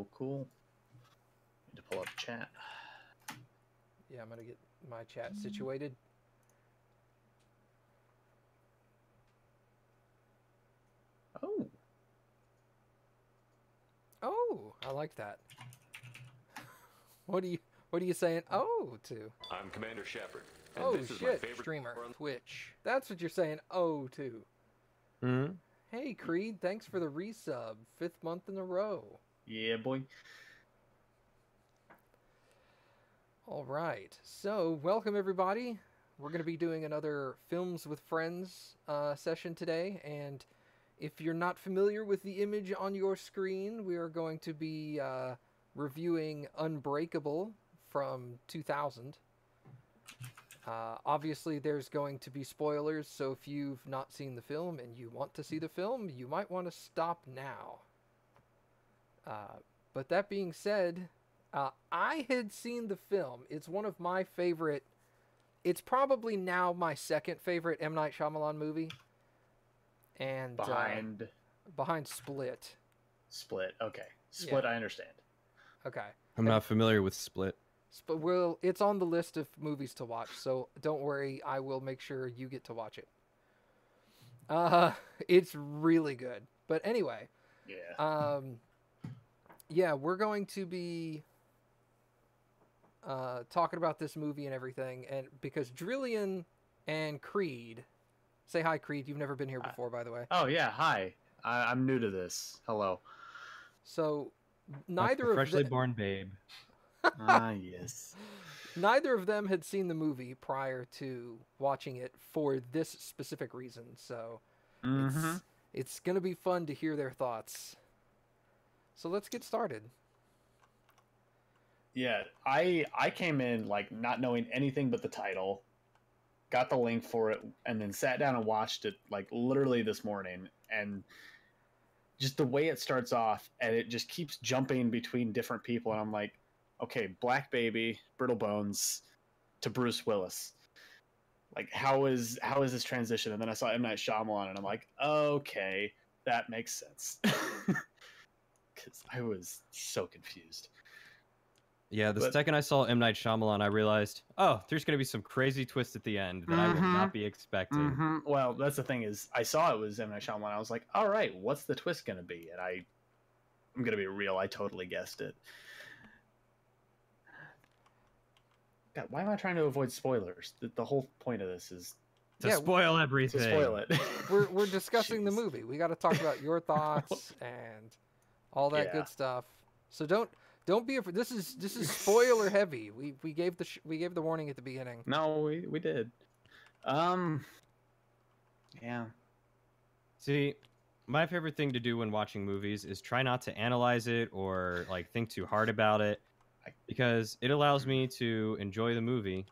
Cool. Need to pull up chat. Yeah, I'm gonna get my chat situated. Oh. Oh, I like that. What are you saying oh to? I'm Commander Shepard. And Oh this is my shit, favorite streamer. on- Twitch. That's what you're saying oh to. Hmm. Hey Creed, thanks for the resub. 5th month in a row. Yeah, boy. All right. So, welcome everybody. We're going to be doing another Films with Friends session today, and if you're not familiar with the image on your screen, we are going to be reviewing Unbreakable from 2000. Obviously, there's going to be spoilers, so if you've not seen the film and you want to see the film, you might want to stop now. But that being said, I had seen the film. It's one of my favorite. It's probably now my second favorite M. Night Shyamalan movie. And behind Split. Split. Okay. Split, Yeah. I understand. Okay. I'm not familiar with Split. Well, it's on the list of movies to watch, so don't worry. I will make sure you get to watch it. It's really good. But anyway. Yeah. Yeah, we're going to be talking about this movie and everything, and because Drillian and Creed, say hi, Creed. You've never been here before, by the way. Oh, yeah. Hi. I'm new to this. Hello. So Like neither the of freshly them, born babe. Yes. neither of them had seen the movie prior to watching it for this specific reason. So it's gonna be fun to hear their thoughts. So let's get started. Yeah, I came in like not knowing anything but the title, got the link for it, and then sat down and watched it like literally this morning. And just the way it starts off, and it just keeps jumping between different people, and I'm like, okay, Black Baby, Brittle Bones, to Bruce Willis. Like, how is this transition? And then I saw M. Night Shyamalan, and I'm like, okay, that makes sense. Because I was so confused. Yeah, the second I saw M. Night Shyamalan, I realized, oh, there's going to be some crazy twist at the end that I would not be expecting. Well, that's the thing is, I saw it was M. Night Shyamalan. I was like, all right, what's the twist going to be? And I'm going to be real. I totally guessed it. God, why am I trying to avoid spoilers? The whole point of this is To spoil everything. to spoil it. We're discussing the movie. We got to talk about your thoughts and all that good stuff. So don't be afraid. This is spoiler heavy. We gave the warning at the beginning. No, we did. Yeah. See, my favorite thing to do when watching movies is try not to analyze it or like think too hard about it, because it allows me to enjoy the movie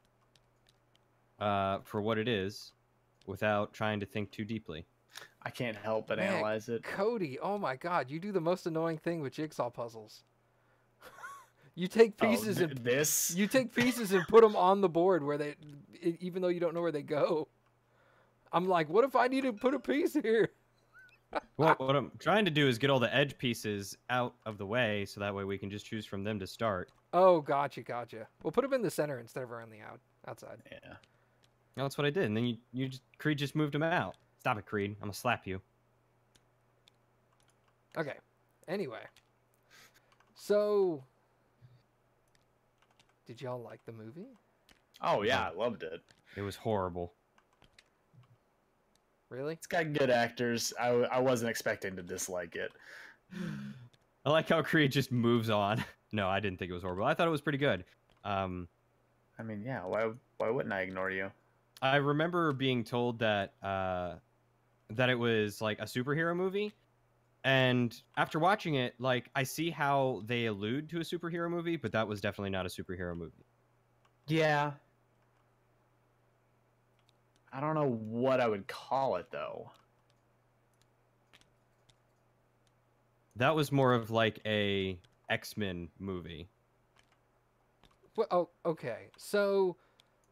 for what it is without trying to think too deeply. I can't help but analyze it. Cody, oh my god, you do the most annoying thing with jigsaw puzzles. You take pieces you take pieces and put them on the board where even though you don't know where they go. I'm like, what if I need to put a piece here? Well, what I'm trying to do is get all the edge pieces out of the way, so that way we can just choose from them to start. Oh, gotcha. Well, put them in the center instead of around the outside. Yeah. No, that's what I did, and then Creed just moved them out. Stop it, Creed. I'm gonna slap you. Okay. Anyway. So, did y'all like the movie? Oh, yeah, I loved it. It was horrible. Really? It's got good actors. I wasn't expecting to dislike it. I like how Creed just moves on. No, I didn't think it was horrible. I thought it was pretty good. I mean, yeah, why wouldn't I ignore you? I remember being told that that it was like a superhero movie, and after watching it, like I see how they allude to a superhero movie, but that was definitely not a superhero movie. Yeah. I don't know what I would call it though. That was more of like a X-Men movie. Well, oh, okay. So,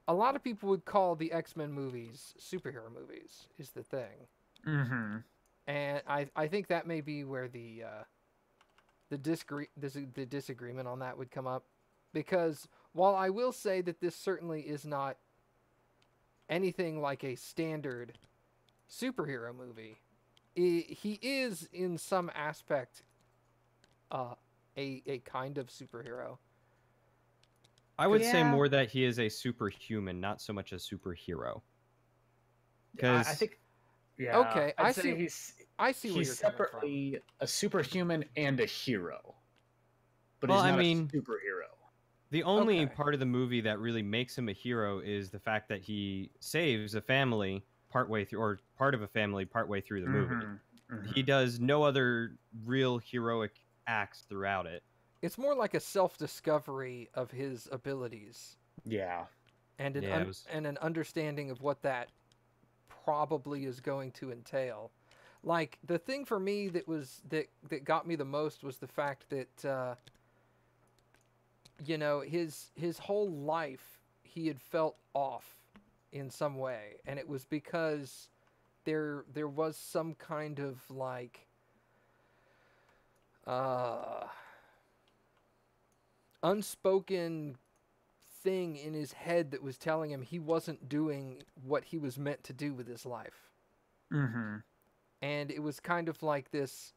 a lot of people would call the X-Men movies superhero movies, is the thing. Mm-hmm. And I think that may be where the the disagreement on that would come up, because while I will say that this certainly is not anything like a standard superhero movie, he is in some aspect a kind of superhero. I would say more that he is a superhuman, not so much a superhero. Because I think, yeah. Okay, I'd I say see. I see where he's you're coming from. separately a superhuman and a hero, but Well, he's I not mean, a superhero. the only Okay. part of the movie that really makes him a hero is the fact that he saves a family partway through, or part of a family partway through the movie. He does no other real heroic acts throughout it. It's more like a self-discovery of his abilities. Yeah. And an understanding of what that probably is going to entail. Like, the thing for me that got me the most was the fact that his whole life he had felt off in some way, and it was because there was some kind of like unspoken thing in his head that was telling him he wasn't doing what he was meant to do with his life. Mm-hmm. And it was kind of like this.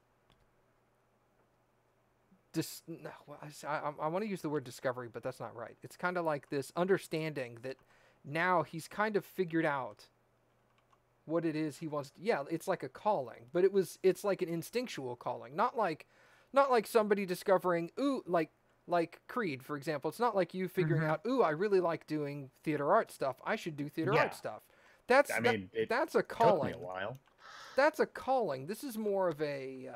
I want to use the word discovery, but that's not right. It's kind of like this understanding that now he's kind of figured out what it is he wants. Yeah, it's like a calling, but it's like an instinctual calling, not like somebody discovering, ooh, like Creed, for example. It's not like you figuring out, ooh, I really like doing theater art stuff. I should do theater art stuff. That's a calling. Took me a while. That's a calling. This is more of a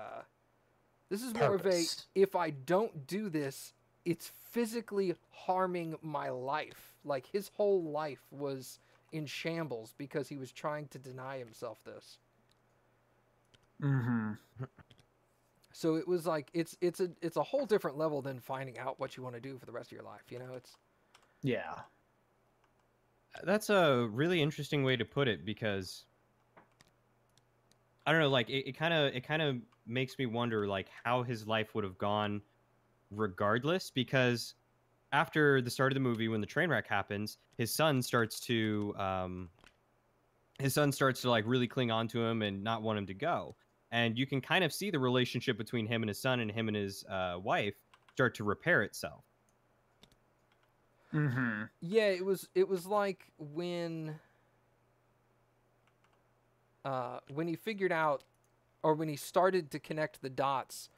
Purpose. if I don't do this, it's physically harming my life. Like, his whole life was in shambles because he was trying to deny himself this. Mm-hmm. So it was like it's a whole different level than finding out what you want to do for the rest of your life. Yeah. That's a really interesting way to put it, because I don't know, like it kind of makes me wonder like how his life would have gone regardless, because after the start of the movie, when the train wreck happens, his son starts to like really cling on to him and not want him to go. And you can kind of see the relationship between him and his son and him and his wife start to repair itself. Mm-hmm. Yeah, it was like when he figured out, or when he started to connect the dots,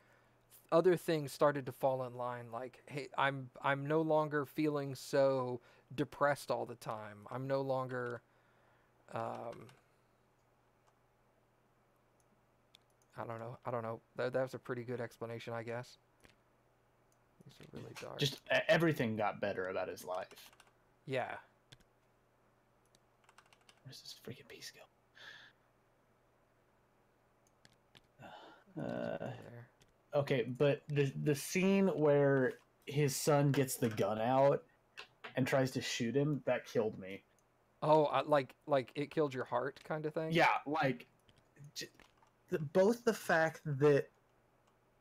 other things started to fall in line. Like, hey, I'm no longer feeling so depressed all the time. I'm no longer I don't know. That was a pretty good explanation, I guess. These are really dark. Just everything got better about his life. Yeah. Where's this freaking piece go? There. Okay, but the scene where his son gets the gun out and tries to shoot him, that killed me. Oh, like it killed your heart kind of thing? Yeah, like both the fact that,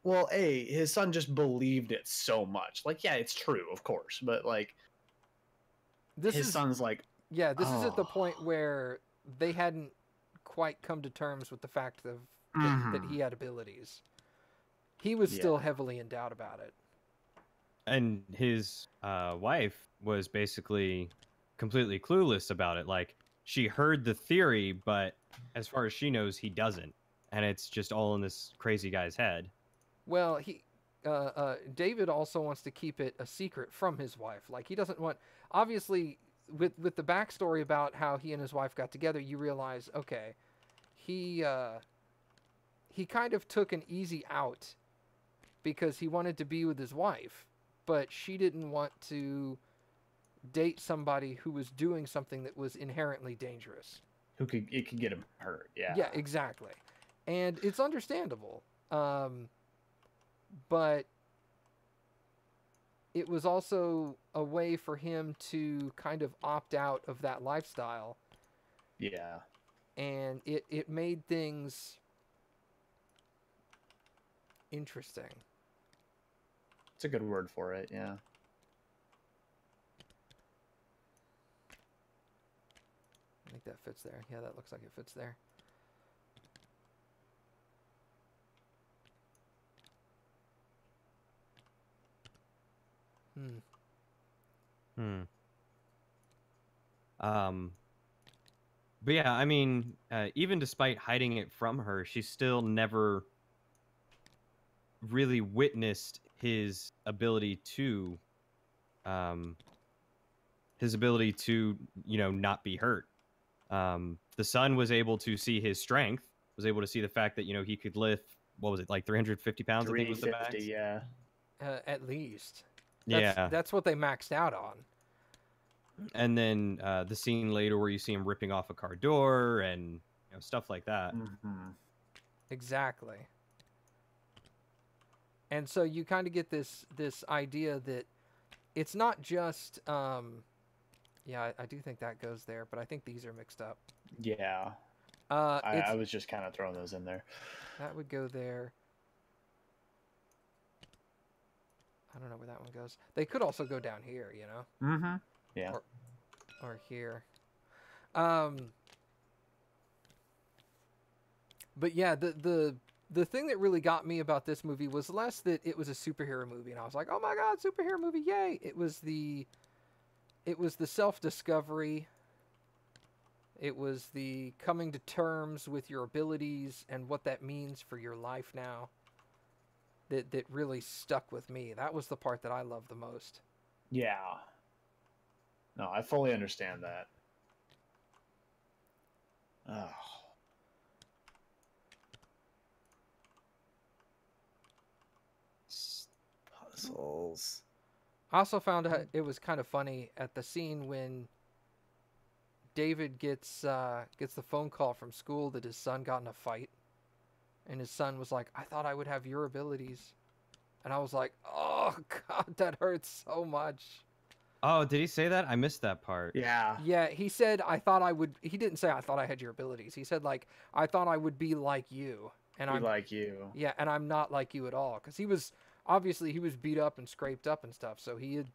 well, his son just believed it so much. Like, yeah, it's true, of course, but like his son's like, yeah, this is at the point where they hadn't quite come to terms with the fact that he had abilities. He was still heavily in doubt about it. And his wife was basically completely clueless about it. Like, she heard the theory, but as far as she knows, he doesn't. And it's just all in this crazy guy's head. Well, David also wants to keep it a secret from his wife. Like, he doesn't want... Obviously, with the backstory about how he and his wife got together, you realize, okay, he kind of took an easy out because he wanted to be with his wife, but she didn't want to date somebody who was doing something that was inherently dangerous. It could get him hurt. Yeah. Yeah, exactly. And it's understandable. But it was also a way for him to kind of opt out of that lifestyle. Yeah. And it made things interesting. It's a good word for it, yeah. I think that fits there. Yeah, that looks like it fits there. But yeah, I mean, even despite hiding it from her, she still never really witnessed his ability to, not be hurt. The son was able to see his strength, was able to see the fact that, he could lift, what was it, like 350 pounds, I think was the 350, max? yeah. At least. Yeah. That's what they maxed out on. And then the scene later where you see him ripping off a car door and stuff like that. Mm-hmm. Exactly. And so you kind of get this idea that it's not just yeah, I do think that goes there, but I think these are mixed up. Yeah. I was just kind of throwing those in there. That would go there. I don't know where that one goes. They could also go down here, Mm-hmm. Yeah. Or here. But yeah, the thing that really got me about this movie was less that it was a superhero movie and I was like, "Oh my god, superhero movie, yay." It was the self-discovery. It was the coming to terms with your abilities and what that means for your life now. That really stuck with me. That was the part that I loved the most. Yeah. No, I fully understand that. Oh. Puzzles. I also found it was kind of funny at the scene when David gets the phone call from school that his son got in a fight. And his son was like, "I thought I would have your abilities." And I was like, "Oh, God, that hurts so much." Oh, did he say that? I missed that part. Yeah. Yeah, he said, "I thought I would..." He didn't say, "I thought I had your abilities." He said, like, "I thought I would be like you." And I'm like you. Yeah, and I'm not like you at all. Because he was beat up and scraped up and stuff. So he had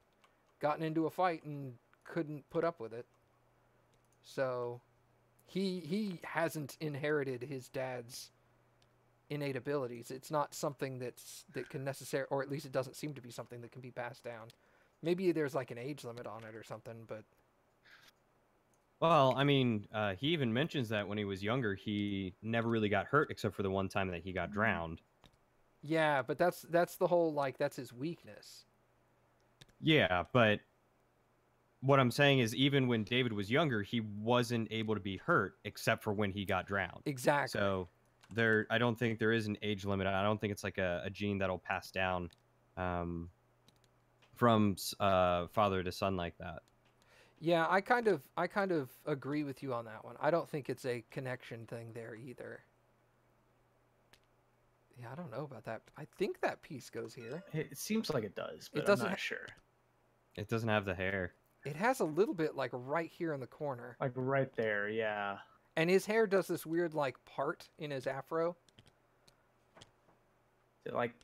gotten into a fight and couldn't put up with it. So he hasn't inherited his dad's innate abilities. It's not something that can necessarily, or at least it doesn't seem to be something that can be passed down. Maybe there's like an age limit on it or something, but... Well, I mean, he even mentions that when he was younger, he never really got hurt except for the one time that he got drowned. Yeah, but that's the whole, like, that's his weakness. Yeah, but what I'm saying is even when David was younger, he wasn't able to be hurt except for when he got drowned. Exactly. So I don't think there is an age limit. I don't think it's like a gene that'll pass down from father to son like that. Yeah, I kind of agree with you on that one. I don't think it's a connection thing there either. Yeah, I don't know about that. I think that piece goes here. It seems like it does, but I'm not sure. It doesn't have the hair. It has a little bit, like, right here in the corner. Like right there, yeah. And his hair does this weird, like, part in his afro. Is it like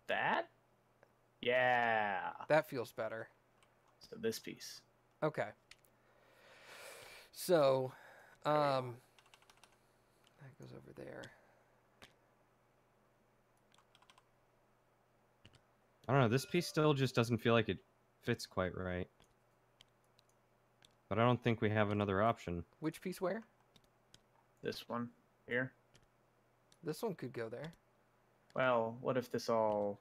that? Yeah. That feels better. So this piece. Okay. So, that goes over there. I don't know. This piece still just doesn't feel like it fits quite right. But I don't think we have another option. Which piece where? This one here. This one could go there. Well, what if this all...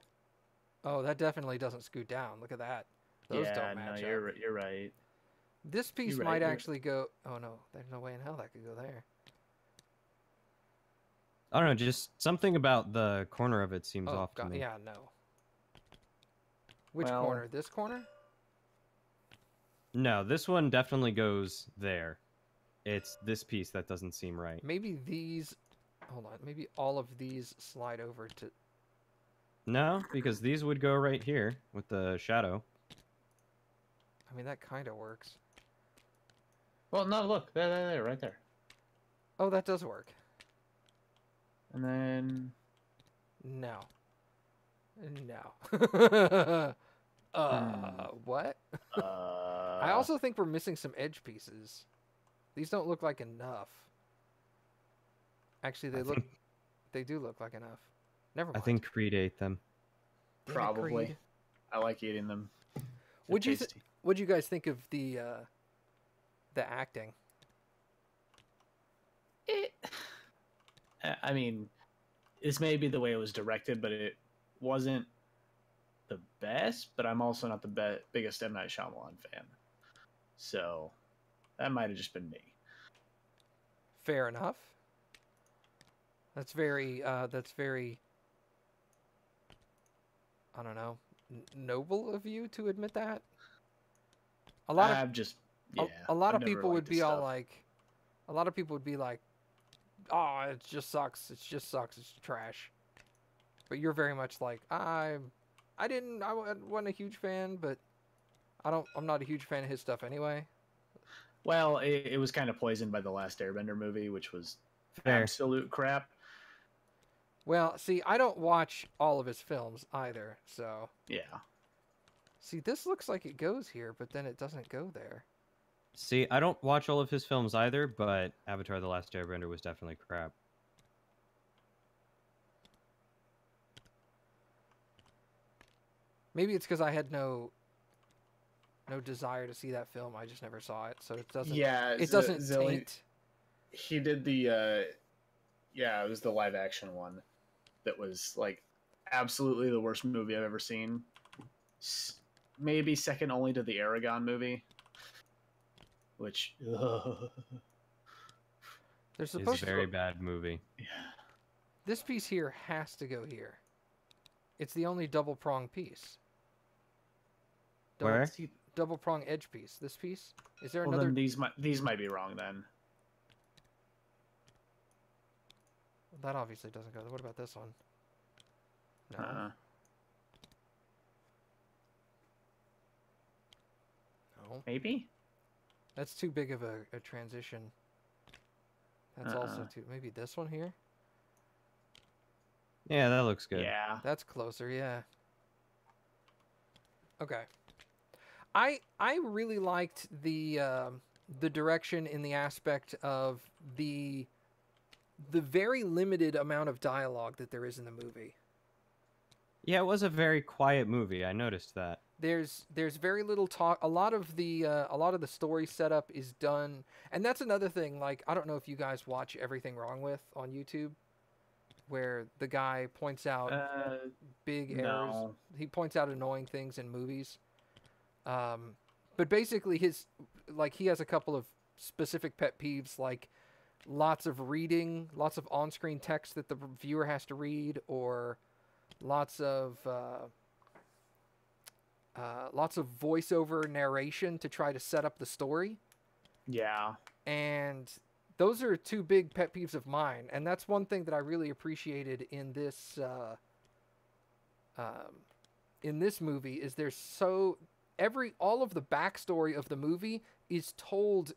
Oh, that definitely doesn't scoot down. Look at that. Those don't match up. You're right. This piece might actually go... Oh, no. There's no way in hell that could go there. I don't know. Just something about the corner of it seems off to me. Yeah, no. Which corner? This corner? No, this one definitely goes there. It's this piece that doesn't seem right. Maybe these... Hold on. Maybe all of these slide over to... No, because these would go right here with the shadow. I mean, that kind of works. Well, no, look. There, right there. Oh, that does work. And then... No. No. What? Uh, I also think we're missing some edge pieces. These don't look like enough. Actually, they do look like enough. Never I mind. think Creed ate them. Damn it, probably. Creed. I like eating them. They're What'd you tasty. What'd you guys think of the acting? I mean, this may be the way it was directed, but it wasn't the best. But I'm also not the biggest M. Night Shyamalan fan, so that might have just been me. Fair enough. That's very I don't know, noble of you to admit that. A lot of I've just yeah. a lot I've of never people would liked his be all stuff. like, a lot of people would be like, "Oh, it just sucks. It just sucks. It's trash." But you're very much like, I wasn't a huge fan, but I'm not a huge fan of his stuff anyway. Well, it was kind of poisoned by the last Airbender movie, which was Fair. absolute crap. Well, see, I don't watch all of his films either, so Yeah. see, this looks like it goes here, but then it doesn't go there. See, I don't watch all of his films either, but Avatar: The Last Airbender was definitely crap. Maybe it's because I had no desire to see that film. I just never saw it, so it doesn't. Yeah. It doesn't Zilly, taint. he did the yeah, it was the live action one that was like absolutely the worst movie I've ever seen. Maybe second only to the Aragon movie, which There's It's a supposed very to. bad movie. yeah. This piece here has to go here. It's the only double prong piece. Where? Double prong edge piece. This piece. Is there Well, another? then these might be wrong then. That obviously doesn't go. What about this one? No. No. Maybe. That's too big of a transition. That's also too. Maybe this one here. Yeah, that looks good. Yeah. That's closer. Yeah. Okay. I really liked the direction in the aspect of the very limited amount of dialogue that there is in the movie. Yeah, it was a very quiet movie. I noticed that. There's very little talk. A lot of the story setup is done, and that's another thing. Like, I don't know if you guys watch Everything Wrong With on YouTube, where the guy points out big errors. No. He points out annoying things in movies. But basically, he has a couple of specific pet peeves, like lots of on-screen text that the viewer has to read, or lots of voiceover narration to try to set up the story. Yeah. And those are two big pet peeves of mine, and that's one thing that I really appreciated in this movie. Is all of the backstory of the movie is told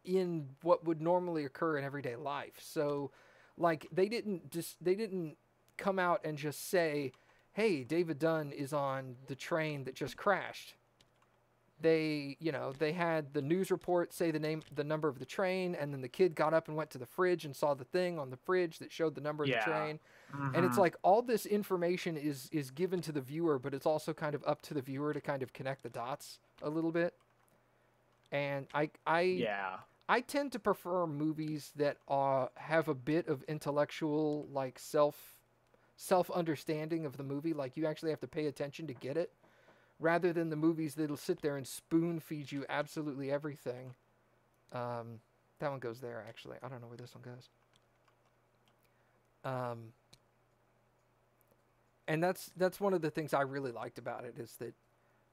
in what would normally occur in everyday life. So, like, they didn't come out and just say, "Hey, David Dunn is on the train that just crashed." They had the news report say the number of the train, and then the kid got up and went to the fridge and saw the thing on the fridge that showed the number of the train. Mm-hmm. And it's like all this information is given to the viewer, but it's also kind of up to the viewer to kind of connect the dots a little bit. And I tend to prefer movies that have a bit of intellectual, like, self-understanding of the movie. Like, you actually have to pay attention to get it, rather than the movies that'll sit there and spoon feed you absolutely everything. That one goes there, actually. I don't know where this one goes. And that's one of the things I really liked about it, is that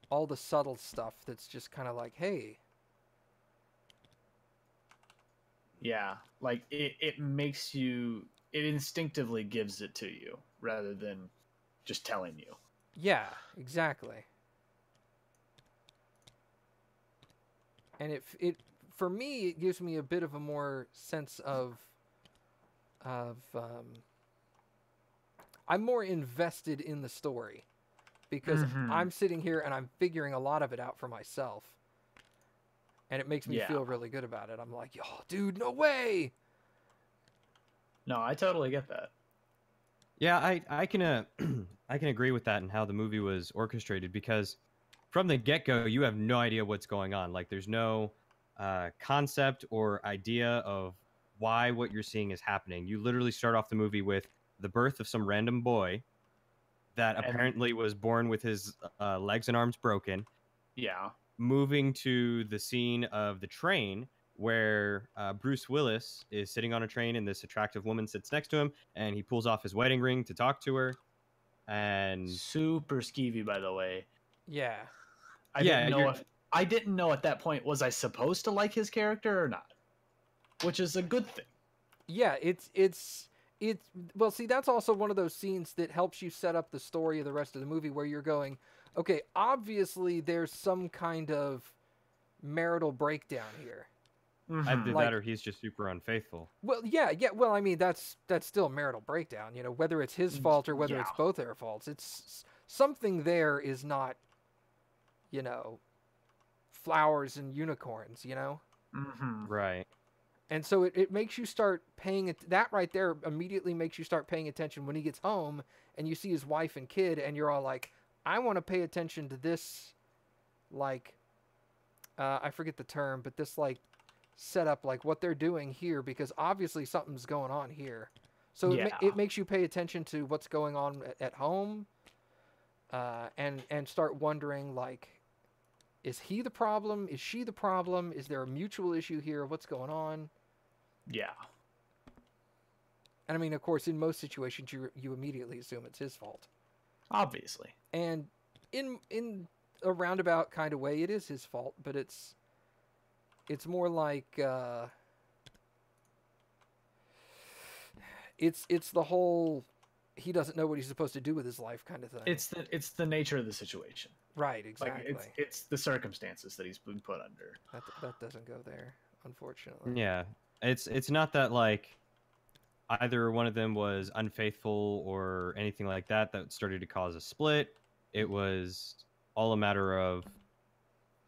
all the subtle stuff that's just kind of like, hey. Yeah, like it makes you, it instinctively gives it to you rather than just telling you. Yeah, exactly. And it for me, it gives me a bit of a more sense of I'm more invested in the story because I'm sitting here and I'm figuring a lot of it out for myself. And it makes me feel really good about it. I'm like, oh, dude, no way. No, I totally get that. Yeah, I can I can agree with that and how the movie was orchestrated, because from the get-go you have no idea what's going on. Like, there's no concept or idea of why what you're seeing is happening. You literally start off the movie with the birth of some random boy that apparently was born with his legs and arms broken. Yeah. Moving to the scene of the train where Bruce Willis is sitting on a train and this attractive woman sits next to him, and he pulls off his wedding ring to talk to her. And super skeevy, by the way. Yeah. I didn't know at that point, was I supposed to like his character or not? Which is a good thing. Yeah, it's well, see, that's also one of those scenes that helps you set up the story of the rest of the movie, where you're going, okay, obviously there's some kind of marital breakdown here. Either that or he's just super unfaithful. Well, yeah. Well, I mean, that's still a marital breakdown, you know, whether it's his fault or whether it's both their faults. It's something there is not, you know, flowers and unicorns, you know? Right. And so it makes you start paying it. That right there immediately makes you start paying attention when he gets home and you see his wife and kid, and you're all like, I want to pay attention to this, like, I forget the term, but this, like, setup, like what they're doing here, because obviously something's going on here. So it makes you pay attention to what's going on at home, and start wondering, like, is he the problem? Is she the problem? Is there a mutual issue here? What's going on? Yeah. And I mean, of course, in most situations, you immediately assume it's his fault. Obviously. And in a roundabout kind of way, it is his fault, but it's more like it's the whole he doesn't know what he's supposed to do with his life kind of thing. It's the nature of the situation. Right, exactly. Like it's the circumstances that he's been put under. That doesn't go there, unfortunately. Yeah. It's not that, like, either one of them was unfaithful or anything like that started to cause a split. It was all a matter of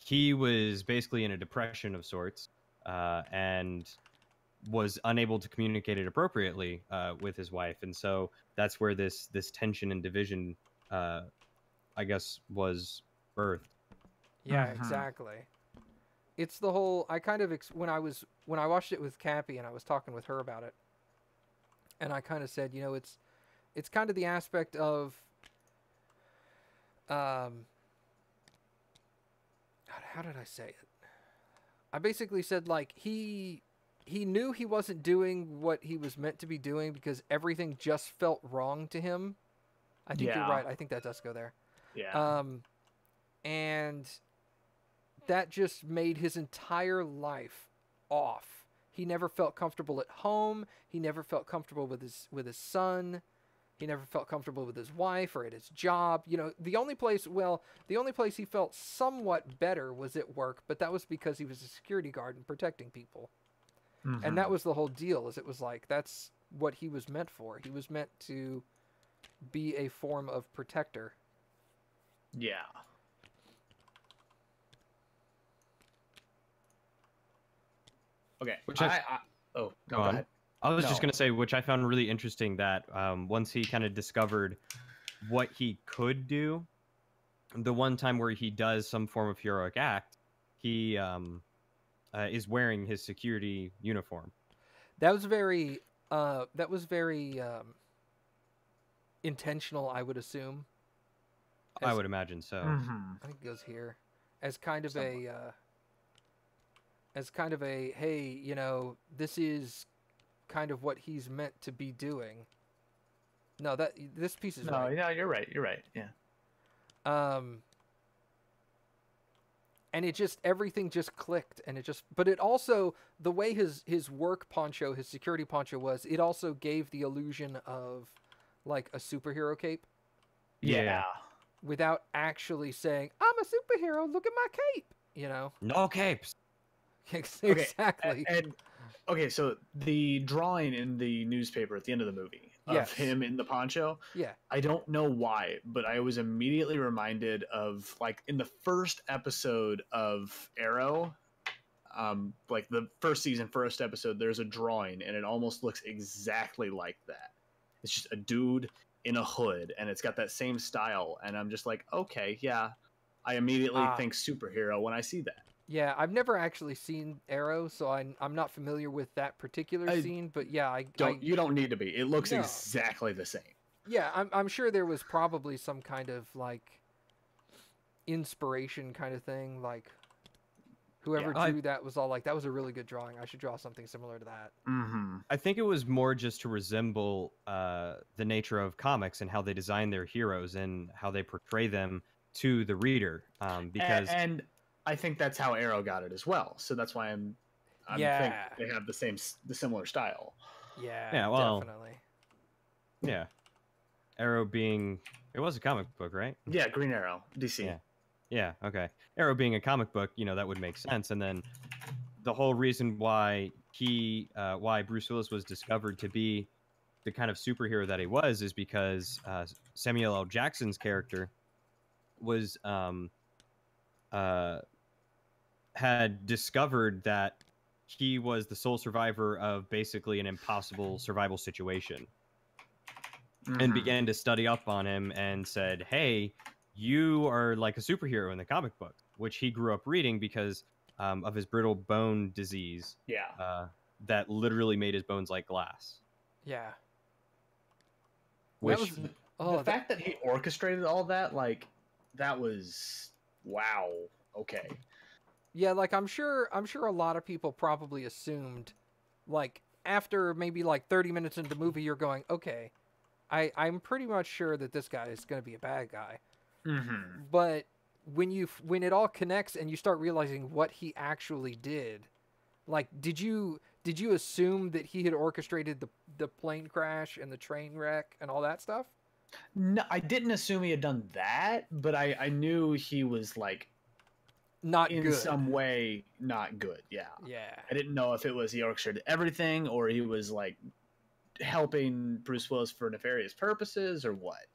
he was basically in a depression of sorts, and was unable to communicate it appropriately with his wife, and so that's where this tension and division, I guess, was birthed. Yeah, exactly. It's the whole. I kind of when I watched it with Cappy and I was talking with her about it, and I kind of said, you know, it's kind of the aspect of, how did I say it? I basically said, like, he knew he wasn't doing what he was meant to be doing because everything just felt wrong to him. I think you're right. I think that does go there. Yeah. And that just made his entire life off. He never felt comfortable at home. He never felt comfortable with his son. He never felt comfortable with his wife or at his job. You know, the only place he felt somewhat better was at work, but that was because he was a security guard and protecting people. And that was the whole deal, is it was like, that's what he was meant for. He was meant to be a form of protector. Yeah. Okay. Go ahead. I was just going to say, which I found really interesting, that once he kind of discovered what he could do, the one time where he does some form of heroic act, he is wearing his security uniform. That was very intentional, I would assume. I would imagine so. I think it goes here as kind of a hey, you know, this is kind of what he's meant to be doing. No, this piece is right. No, you're right. Yeah. And everything just clicked, and but it also, the way his work poncho, his security poncho was, it also gave the illusion of like a superhero cape. Yeah. Without actually saying, I'm a superhero, look at my cape, you know? No capes. Exactly. And okay, so the drawing in the newspaper at the end of the movie of Yes. him in the poncho. Yeah. I don't know why, but I was immediately reminded of like in the first episode of Arrow, like the first season, first episode, there's a drawing and it almost looks exactly like that. It's just a dude in a hood and it's got that same style. And I'm just like, okay, yeah. I immediately think superhero when I see that. Yeah, I've never actually seen Arrow, so I'm not familiar with that particular scene. But yeah, you don't need to be. It looks No. exactly the same. Yeah, I'm sure there was probably some kind of like inspiration kind of thing. Like whoever drew that was all like, that was a really good drawing. I should draw something similar to that. Mm-hmm. I think it was more just to resemble the nature of comics and how they design their heroes and how they portray them to the reader. Because and I think that's how Arrow got it as well. So that's why I'm think they have the similar style. Yeah, well, definitely. Yeah, Arrow being it was a comic book, right? Yeah, Green Arrow, DC. Yeah. Okay. Arrow being a comic book, that would make sense. And then the whole reason why why Bruce Willis was discovered to be the kind of superhero that he was is because Samuel L. Jackson's character was had discovered that he was the sole survivor of basically an impossible survival situation, and began to study up on him and said, hey, you are like a superhero in the comic book, which he grew up reading because of his brittle bone disease. Yeah. That literally made his bones like glass. Yeah. Which the fact that he orchestrated all that, like, that was wow. Okay. Yeah, like I'm sure a lot of people probably assumed, like after maybe like 30 minutes into the movie, you're going, okay, I'm pretty much sure that this guy is going to be a bad guy. Mm-hmm. But when it all connects and you start realizing what he actually did, like did you assume that he had orchestrated the plane crash and the train wreck and all that stuff? No, I didn't assume he had done that, but I knew he was like not in good. some way not good. Yeah. I didn't know if it was he orchestrated everything or he was like helping Bruce Willis for nefarious purposes or what.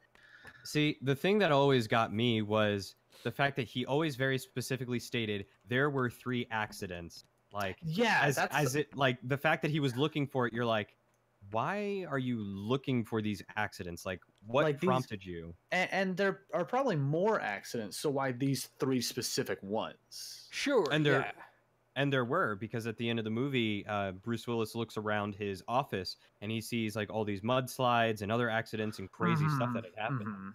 See, the thing that always got me was the fact that he always very specifically stated there were 3 accidents. Like, yeah, as it like the fact that he was looking for it, you're like, why are you looking for these accidents? Like, what like prompted you? And there are probably more accidents, so why these 3 specific ones? Sure, and there were, because at the end of the movie, Bruce Willis looks around his office and he sees like all these mudslides and other accidents and crazy stuff that had happened.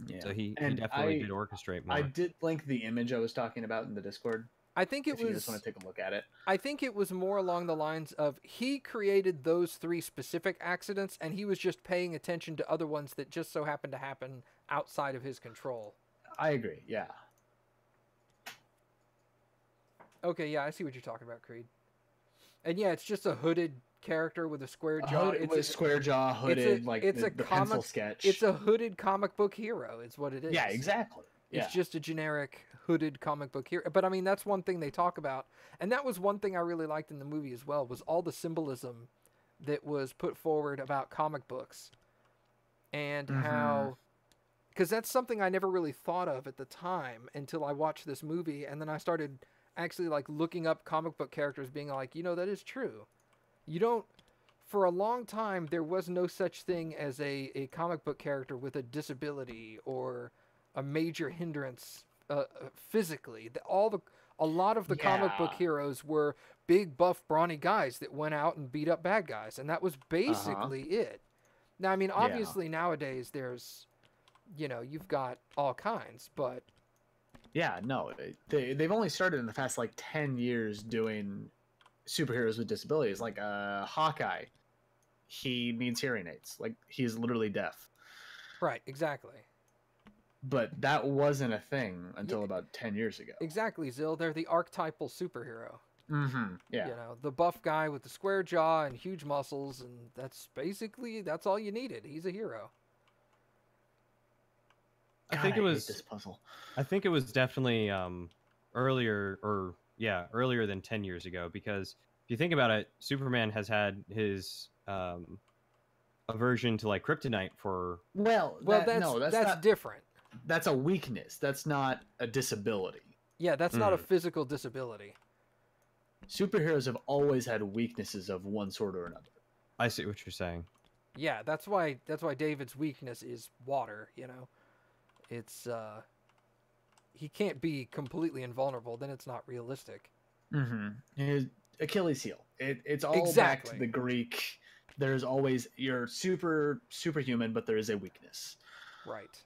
Yeah. So he definitely did orchestrate more. I did link the image I was talking about in the Discord. I think if you just want to take a look at it. I think it was more along the lines of he created those 3 specific accidents and he was just paying attention to other ones that just so happened to happen outside of his control. I agree, yeah. Okay, yeah, I see what you're talking about, Creed. And yeah, it's just a hooded character with a square jaw. It's a square jaw, hooded, it's the pencil sketch. It's a hooded comic book hero, is what it is. Yeah, exactly. It's just a generic hooded comic book hero. But I mean, that's one thing they talk about. And that was one thing I really liked in the movie as well, was all the symbolism that was put forward about comic books. And how... Because that's something I never really thought of at the time until I watched this movie. And then I started actually like looking up comic book characters, being like, that is true. You don't... For a long time, there was no such thing as a comic book character with a disability or a major hindrance physically. A lot of the comic book heroes were big, buff, brawny guys that went out and beat up bad guys, and that was basically it. Now, I mean, obviously nowadays there's, you've got all kinds, but yeah, no, they've only started in the past like 10 years doing superheroes with disabilities, like Hawkeye. He needs hearing aids, like he's literally deaf. Right, exactly. But that wasn't a thing until about 10 years ago. Exactly, Zill. They're the archetypal superhero. Mm-hmm. Yeah. The buff guy with the square jaw and huge muscles, and that's all you needed. He's a hero. God, I think this puzzle. I think it was definitely earlier than 10 years ago, because if you think about it, Superman has had his aversion to like kryptonite for. Well, that's different. That's a weakness. That's not a disability. Yeah, that's not a physical disability. Superheroes have always had weaknesses of one sort or another. I see what you're saying. Yeah, that's why David's weakness is water, you know. It's he can't be completely invulnerable, then it's not realistic. His Achilles heel. It's all Exactly. back to the Greek. There's always you're superhuman, but there is a weakness. Right.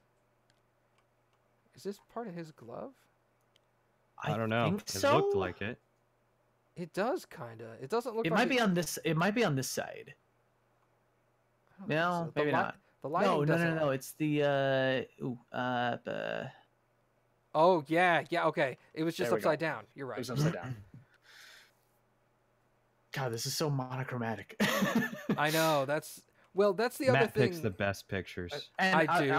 Is this part of his glove? I don't know. think It so? looked like it. It does kinda. It doesn't look It like might be on this. It might be on this side. I don't think No, so. maybe not. The lighting doesn't. No. It's the Oh yeah, okay. It was just There we go. upside down. You're right. It was upside down. God, this is so monochromatic. I know. That's the other Matt thing. picks the best pictures. And I do.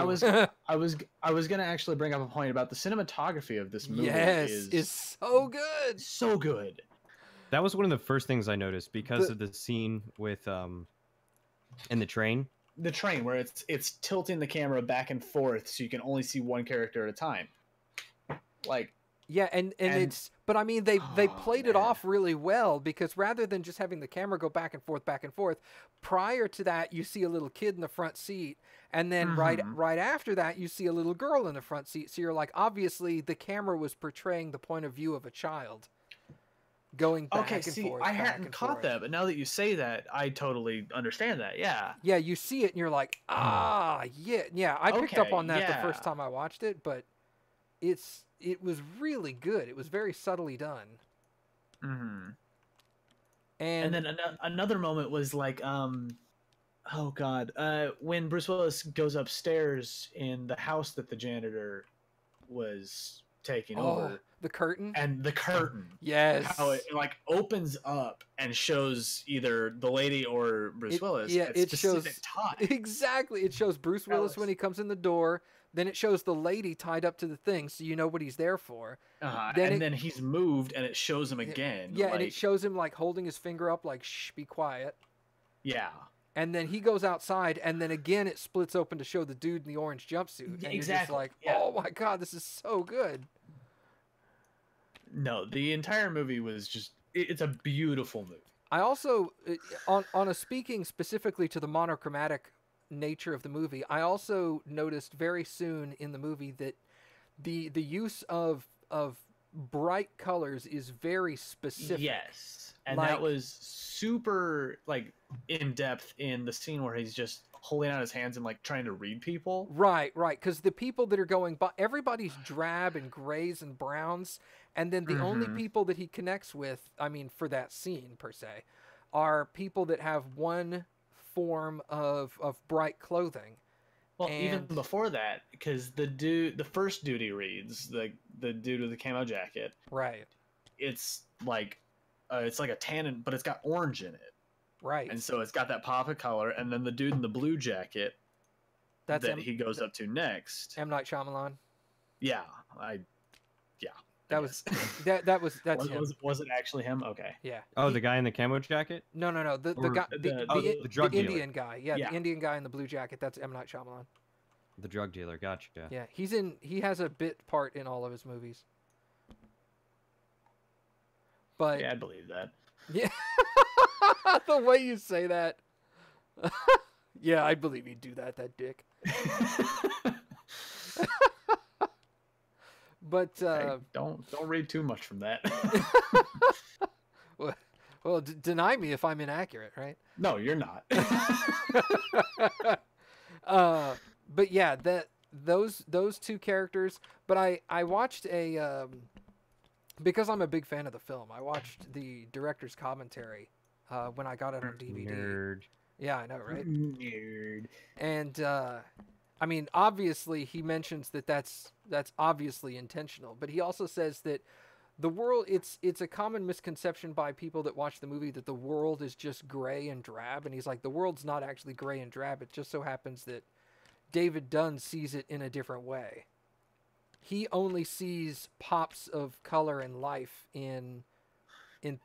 I was gonna actually bring up a point about the cinematography of this movie. Yes, is it's so good. so good. That was one of the first things I noticed because of the scene with in the train. The train where it's tilting the camera back and forth so you can only see one character at a time. Like Yeah, and it's but I mean they played it man. off really well because rather than just having the camera go back and forth, prior to that you see a little kid in the front seat, and then right after that you see a little girl in the front seat. So you're like, obviously the camera was portraying the point of view of a child. Going back and forth. I hadn't caught that, but now that you say that, I totally understand that. Yeah. Yeah, you see it and you're like, yeah. I picked up Okay, on that yeah. the first time I watched it, but it was really good. It was very subtly done. Mm-hmm. And then another moment was like, oh god, when Bruce Willis goes upstairs in the house that the janitor was taking over. The curtain. And the curtain. Yes. How it like opens up and shows either the lady or Bruce Willis. Yeah, at it specific shows time. exactly. It shows Bruce Willis when he comes in the door. Then it shows the lady tied up to the thing, so you know what he's there for. Then he's moved, and it shows him again. Yeah, and it shows him like holding his finger up, like "Shh, be quiet." Yeah. And then he goes outside, and then again it splits open to show the dude in the orange jumpsuit. And Exactly. You're just like, oh my god, this is so good. No, the entire movie was just—it's a beautiful movie. I also, on a speaking specifically to the monochromatic nature of the movie, I also noticed very soon in the movie that the use of bright colors is very specific. Yes, and Like- that was super like in depth in the scene where he's just holding out his hands and like trying to read people. Right, because the people that are going by, everybody's drab and grays and browns, and then the only people that he connects with, I mean, for that scene per se, are people that have one form of bright clothing. Well, even before that, because the first dude he reads, the dude with the camo jacket, Right, it's like a tannin, but it's got orange in it. right. And so it's got that pop of color, and then the dude in the blue jacket That's that he goes up to next. M. Night Shyamalan. Yeah, That's him. Was it actually him? Okay. Yeah. Oh, the guy in the camo jacket? No. The Or guy, the drug the dealer. Indian guy. Yeah, Yeah. the Indian guy in the blue jacket. That's M. Night Shyamalan. The drug dealer, gotcha. Yeah, he has a bit part in all of his movies. But Yeah, I believe that. yeah, the way you say that. Yeah, I believe he'd do that dick. But Hey, don't read too much from that. well, deny me if I'm inaccurate, right? No, you're not. But yeah, those two characters. But I watched because I'm a big fan of the film. I watched the director's commentary when I got it on DVD. Nerd. Yeah, I know, right? Nerd. And I mean, obviously, he mentions that's obviously intentional, but he also says that the world it's a common misconception by people that watch the movie that the world is just gray and drab, and he's like, the world's not actually gray and drab. It just so happens that David Dunn sees it in a different way. He only sees pops of color and life in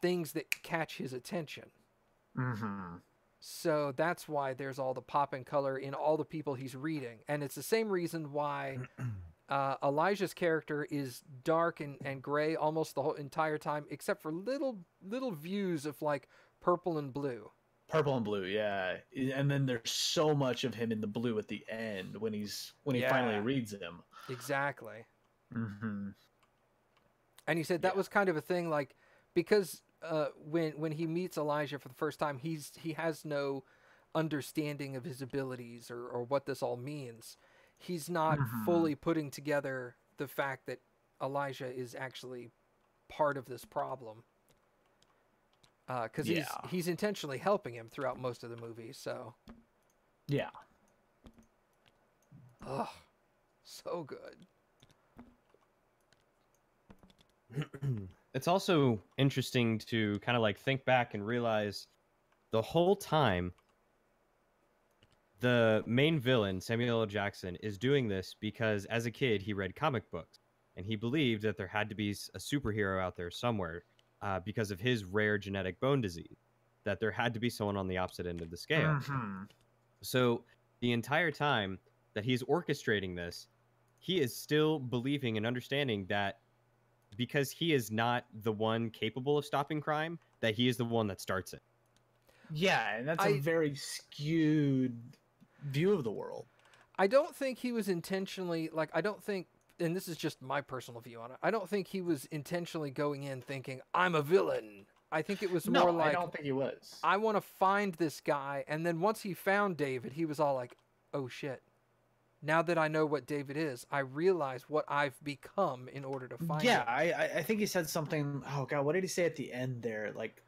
things that catch his attention. Mm-hmm. So that's why there's all the pop and color in all the people he's reading. And it's the same reason why Elijah's character is dark and gray almost the whole entire time, except for little views of like purple and blue. Purple and blue, yeah. And then there's so much of him in the blue at the end when he finally reads him. Exactly. Mm-hmm. And he said that was kind of a thing, like, because when he meets Elijah for the first time, he has no understanding of his abilities or what this all means. He's not fully putting together the fact that Elijah is actually part of this problem. Because he's intentionally helping him throughout most of the movie, so... Yeah. Ugh. So good. It's also interesting to kind of like think back and realize the whole time the main villain, Samuel L. Jackson, is doing this because as a kid he read comic books and he believed that there had to be a superhero out there somewhere because of his rare genetic bone disease, that there had to be someone on the opposite end of the scale. Mm-hmm. So the entire time that he's orchestrating this, he is still believing and understanding that because he is not the one capable of stopping crime, that he is the one that starts it. Yeah, and that's a very skewed view of the world. I don't think he was intentionally, like, I don't think, and this is just my personal view on it, I don't think he was intentionally going in thinking, I'm a villain. I think it was more like... I don't think he was. I want to find this guy, and then once he found David, he was all like, oh shit. Now that I know what David is, I realize what I've become in order to find him. Yeah, I think he said something... Oh, God, what did he say at the end there? Like,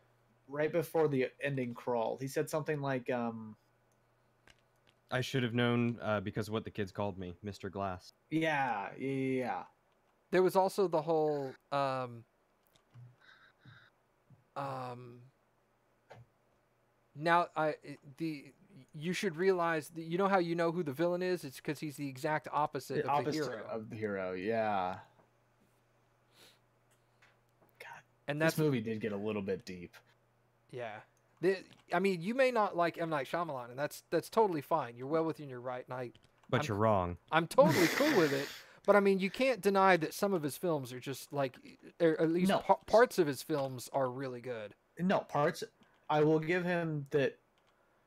right before the ending crawl. He said something like... I should have known because of what the kids called me, Mr. Glass. Yeah. There was also the whole... now, you should realize that, you know how you know who the villain is? It's because he's the exact opposite of the hero. Of the hero, yeah. God, and this movie did get a little bit deep. Yeah. I mean, you may not like M. Night Shyamalan, and that's totally fine. You're well within your right, and But you're wrong. I'm totally cool with it. But I mean, you can't deny that some of his films are just like, or at least parts of his films are really good. No, parts. I will give him that.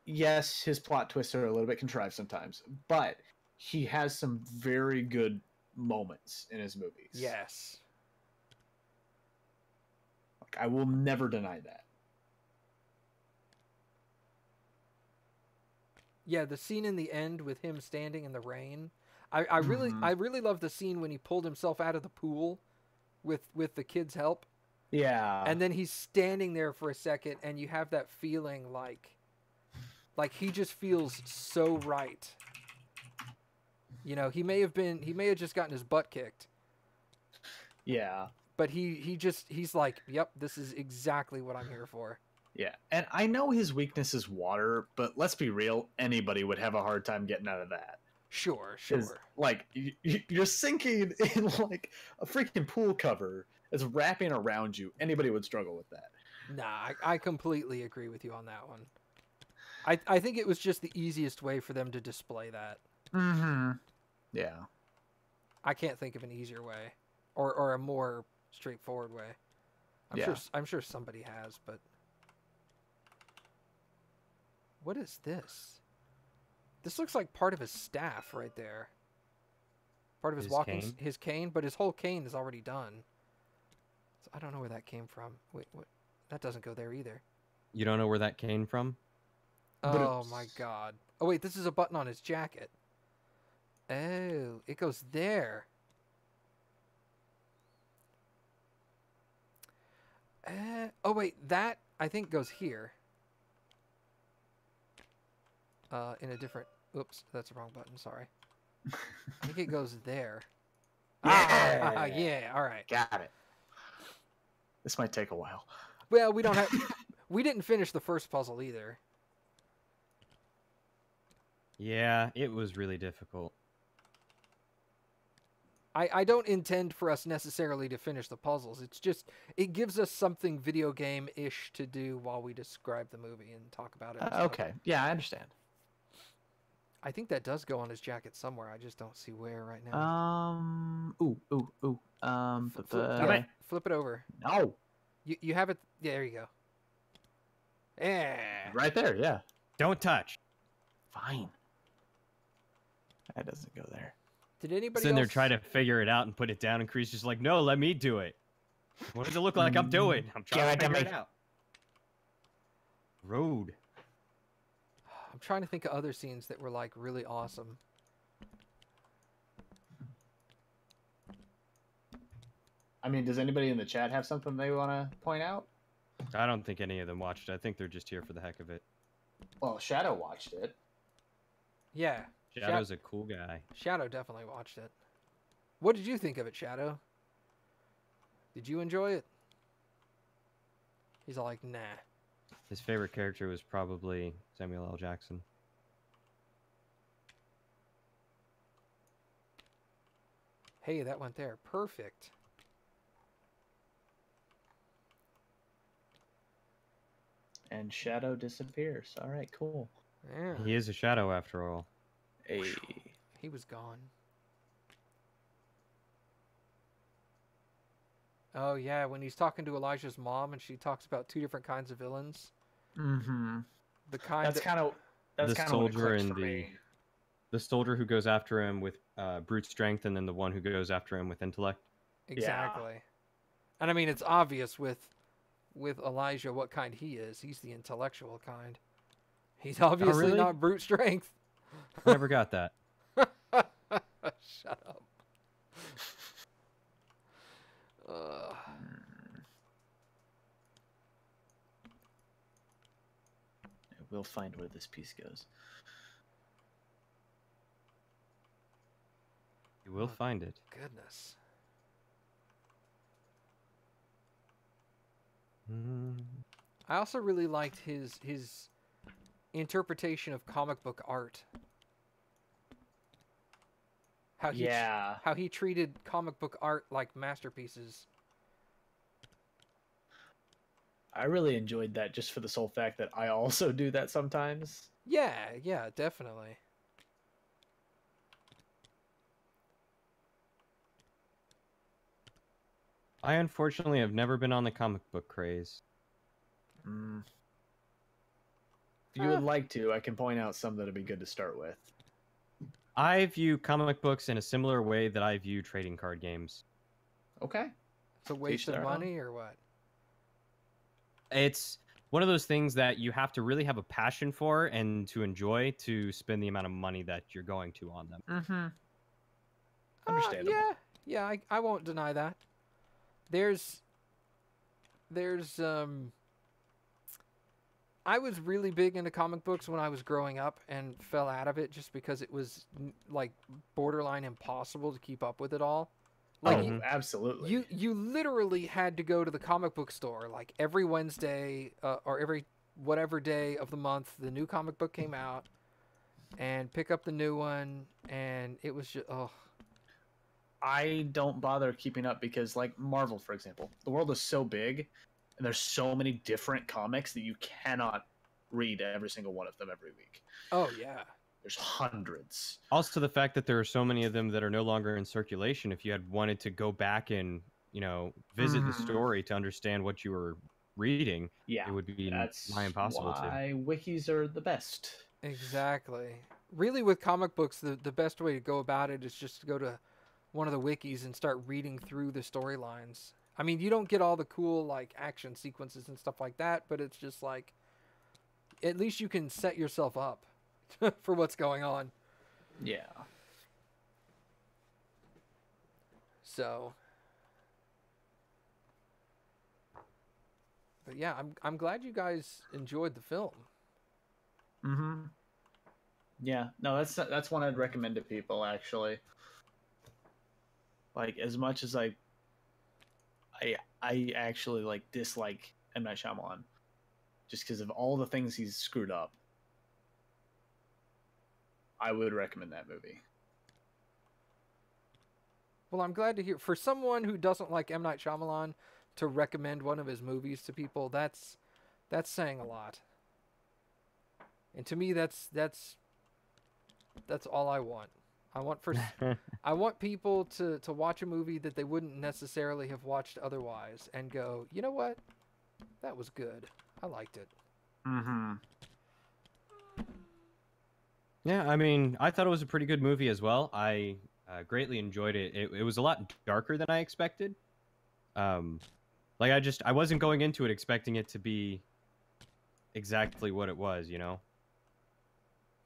Yes, his plot twists are a little bit contrived sometimes, but he has some very good moments in his movies. Yes. Like, I will never deny that. Yeah, the scene in the end with him standing in the rain. I really love the scene when he pulled himself out of the pool with the kids' help. Yeah. And then he's standing there for a second, and you have that feeling like he just feels so right. You know, he may have just gotten his butt kicked. Yeah. But he's like, yep, this is exactly what I'm here for. Yeah. And I know his weakness is water, but let's be real, anybody would have a hard time getting out of that. Sure. Like, you're sinking in like a freaking pool cover that's wrapping around you. Anybody would struggle with that. Nah, I completely agree with you on that one. I think it was just the easiest way for them to display that. Mm-hmm. Yeah. I can't think of an easier way, or a more straightforward way. I'm sure somebody has, but what is this? This looks like part of his staff right there. Part of his cane, but his whole cane is already done. So I don't know where that came from. Wait, what? That doesn't go there either. You don't know where that came from? Oh my god. Oh wait, this is a button on his jacket. Oh, it goes there. Oh wait, that I think goes here. In a different... Oops, that's the wrong button, sorry. I think it goes there. Yeah! Yeah, alright. Got it. This might take a while. Well, we don't have... We didn't finish the first puzzle either. Yeah, it was really difficult. I don't intend for us necessarily to finish the puzzles. It's just, it gives us something video game-ish to do while we describe the movie and talk about it. And stuff. Okay. Yeah, I understand. I think that does go on his jacket somewhere. I just don't see where right now. Flip it over. No. You have it. Yeah, there you go. Yeah. Right there, yeah. Don't touch. Fine. That doesn't go there. Did anybody Sitting there else... trying to figure it out and put it down, and Kree's just like, no, let me do it. What does it look like I'm doing? I'm trying to figure it out. Road. I'm trying to think of other scenes that were like really awesome. I mean, does anybody in the chat have something they want to point out? I don't think any of them watched it. I think they're just here for the heck of it. Well, Shadow watched it. Yeah. Shadow's a cool guy. Shadow definitely watched it. What did you think of it, Shadow? Did you enjoy it? He's all like, nah. His favorite character was probably Samuel L. Jackson. Hey, that went there. Perfect. And Shadow disappears. All right, cool. Yeah. He is a shadow after all. Hey. He was gone. Oh, yeah, when he's talking to Elijah's mom and she talks about two different kinds of villains. Mm-hmm. The kind That's kind of the soldier and the soldier who goes after him with brute strength, and then the one who goes after him with intellect. Exactly. Yeah. And I mean, it's obvious with Elijah what kind he is. He's the intellectual kind. He's obviously not brute strength. I never got that. Shut up. We'll find where this piece goes. You will find it. Goodness. I also really liked his interpretation of comic book art. How he treated comic book art like masterpieces. I really enjoyed that just for the sole fact that I also do that sometimes. Yeah, definitely. I unfortunately have never been on the comic book craze. If you would like to, I can point out some that'd be good to start with. I view comic books in a similar way that I view trading card games. Okay. It's a waste of money or what? It's one of those things that you have to really have a passion for and to enjoy to spend the amount of money that you're going to on them. Mm-hmm. Understandable. Yeah, I won't deny that. There's I was really big into comic books when I was growing up and fell out of it just because it was like borderline impossible to keep up with it all. Like, absolutely. You literally had to go to the comic book store like every Wednesday or every whatever day of the month the new comic book came out and pick up the new one, and it was just I don't bother keeping up because, like Marvel, for example, the world is so big and there's so many different comics that you cannot read every single one of them every week. Oh, yeah. There's hundreds. Also, the fact that there are so many of them that are no longer in circulation. If you had wanted to go back and, visit the story to understand what you were reading, it would be nigh impossible to. Why wikis are the best. Exactly. Really, with comic books, the best way to go about it is just to go to one of the wikis and start reading through the storylines. I mean, you don't get all the cool like action sequences and stuff like that, but it's just like at least you can set yourself up for what's going on. Yeah. So, but yeah, I'm glad you guys enjoyed the film. Mm-hmm. Yeah. No, that's one I'd recommend to people actually. Like, as much as I actually like dislike M. Night Shyamalan just because of all the things he's screwed up, I would recommend that movie. Well, I'm glad to hear. For someone who doesn't like M. Night Shyamalan to recommend one of his movies to people, that's saying a lot. And to me, that's all I want. I want people to watch a movie that they wouldn't necessarily have watched otherwise and go, you know what? That was good. I liked it. Mm-hmm. Yeah, I mean, I thought it was a pretty good movie as well. I greatly enjoyed it. It was a lot darker than I expected. Like I wasn't going into it expecting it to be exactly what it was, you know?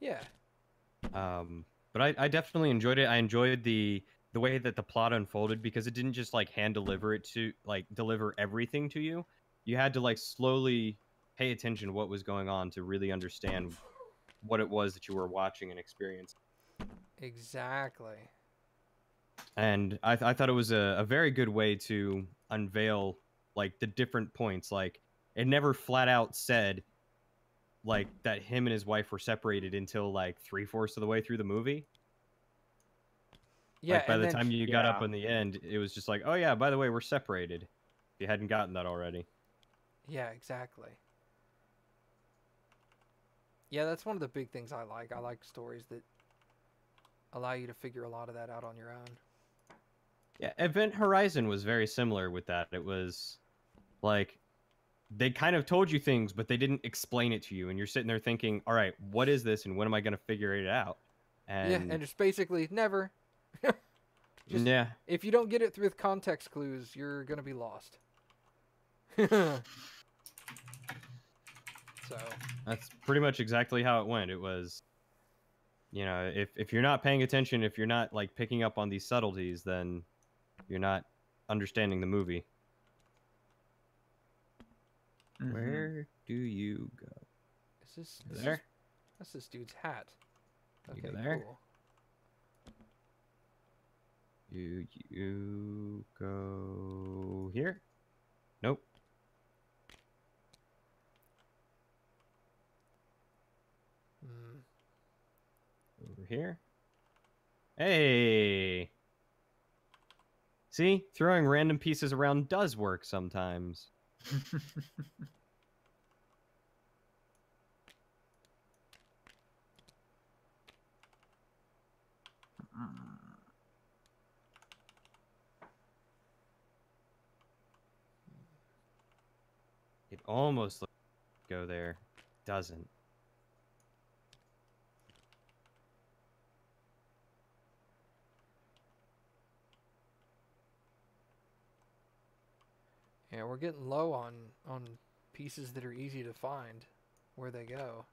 Yeah. But I definitely enjoyed it. I enjoyed the way that the plot unfolded because it didn't just like hand deliver it to like deliver everything to you. You had to like slowly pay attention to what was going on to really understand what it was that you were watching and experiencing. Exactly. And I thought it was a very good way to unveil like the different points. Like it never flat out said like that him and his wife were separated until like 3/4 of the way through the movie. Yeah, Like by and the then time you got up in the end, it was just like, oh yeah, by the way, we're separated. If you hadn't gotten that already. yeah, exactly. Yeah, that's one of the big things I like. I like stories that allow you to figure a lot of that out on your own. Yeah, Event Horizon was very similar with that. It was like they kind of told you things, but they didn't explain it to you, and you're sitting there thinking, all right, what is this, and when am I going to figure it out? And Yeah, and just basically never. Just, yeah, if you don't get it with context clues, you're gonna be lost. So that's pretty much exactly how it went. It was, you know, if you're not paying attention, if you're not like picking up on these subtleties, then you're not understanding the movie. Mm-hmm. Where do you go? is You there? that's this dude's hat. You Okay, go there? cool. You go here? Nope. Mm. Over here? Hey! See? Throwing random pieces around does work sometimes. It almost looks like go there. Doesn't. Yeah, we're getting low on pieces that are easy to find where they go.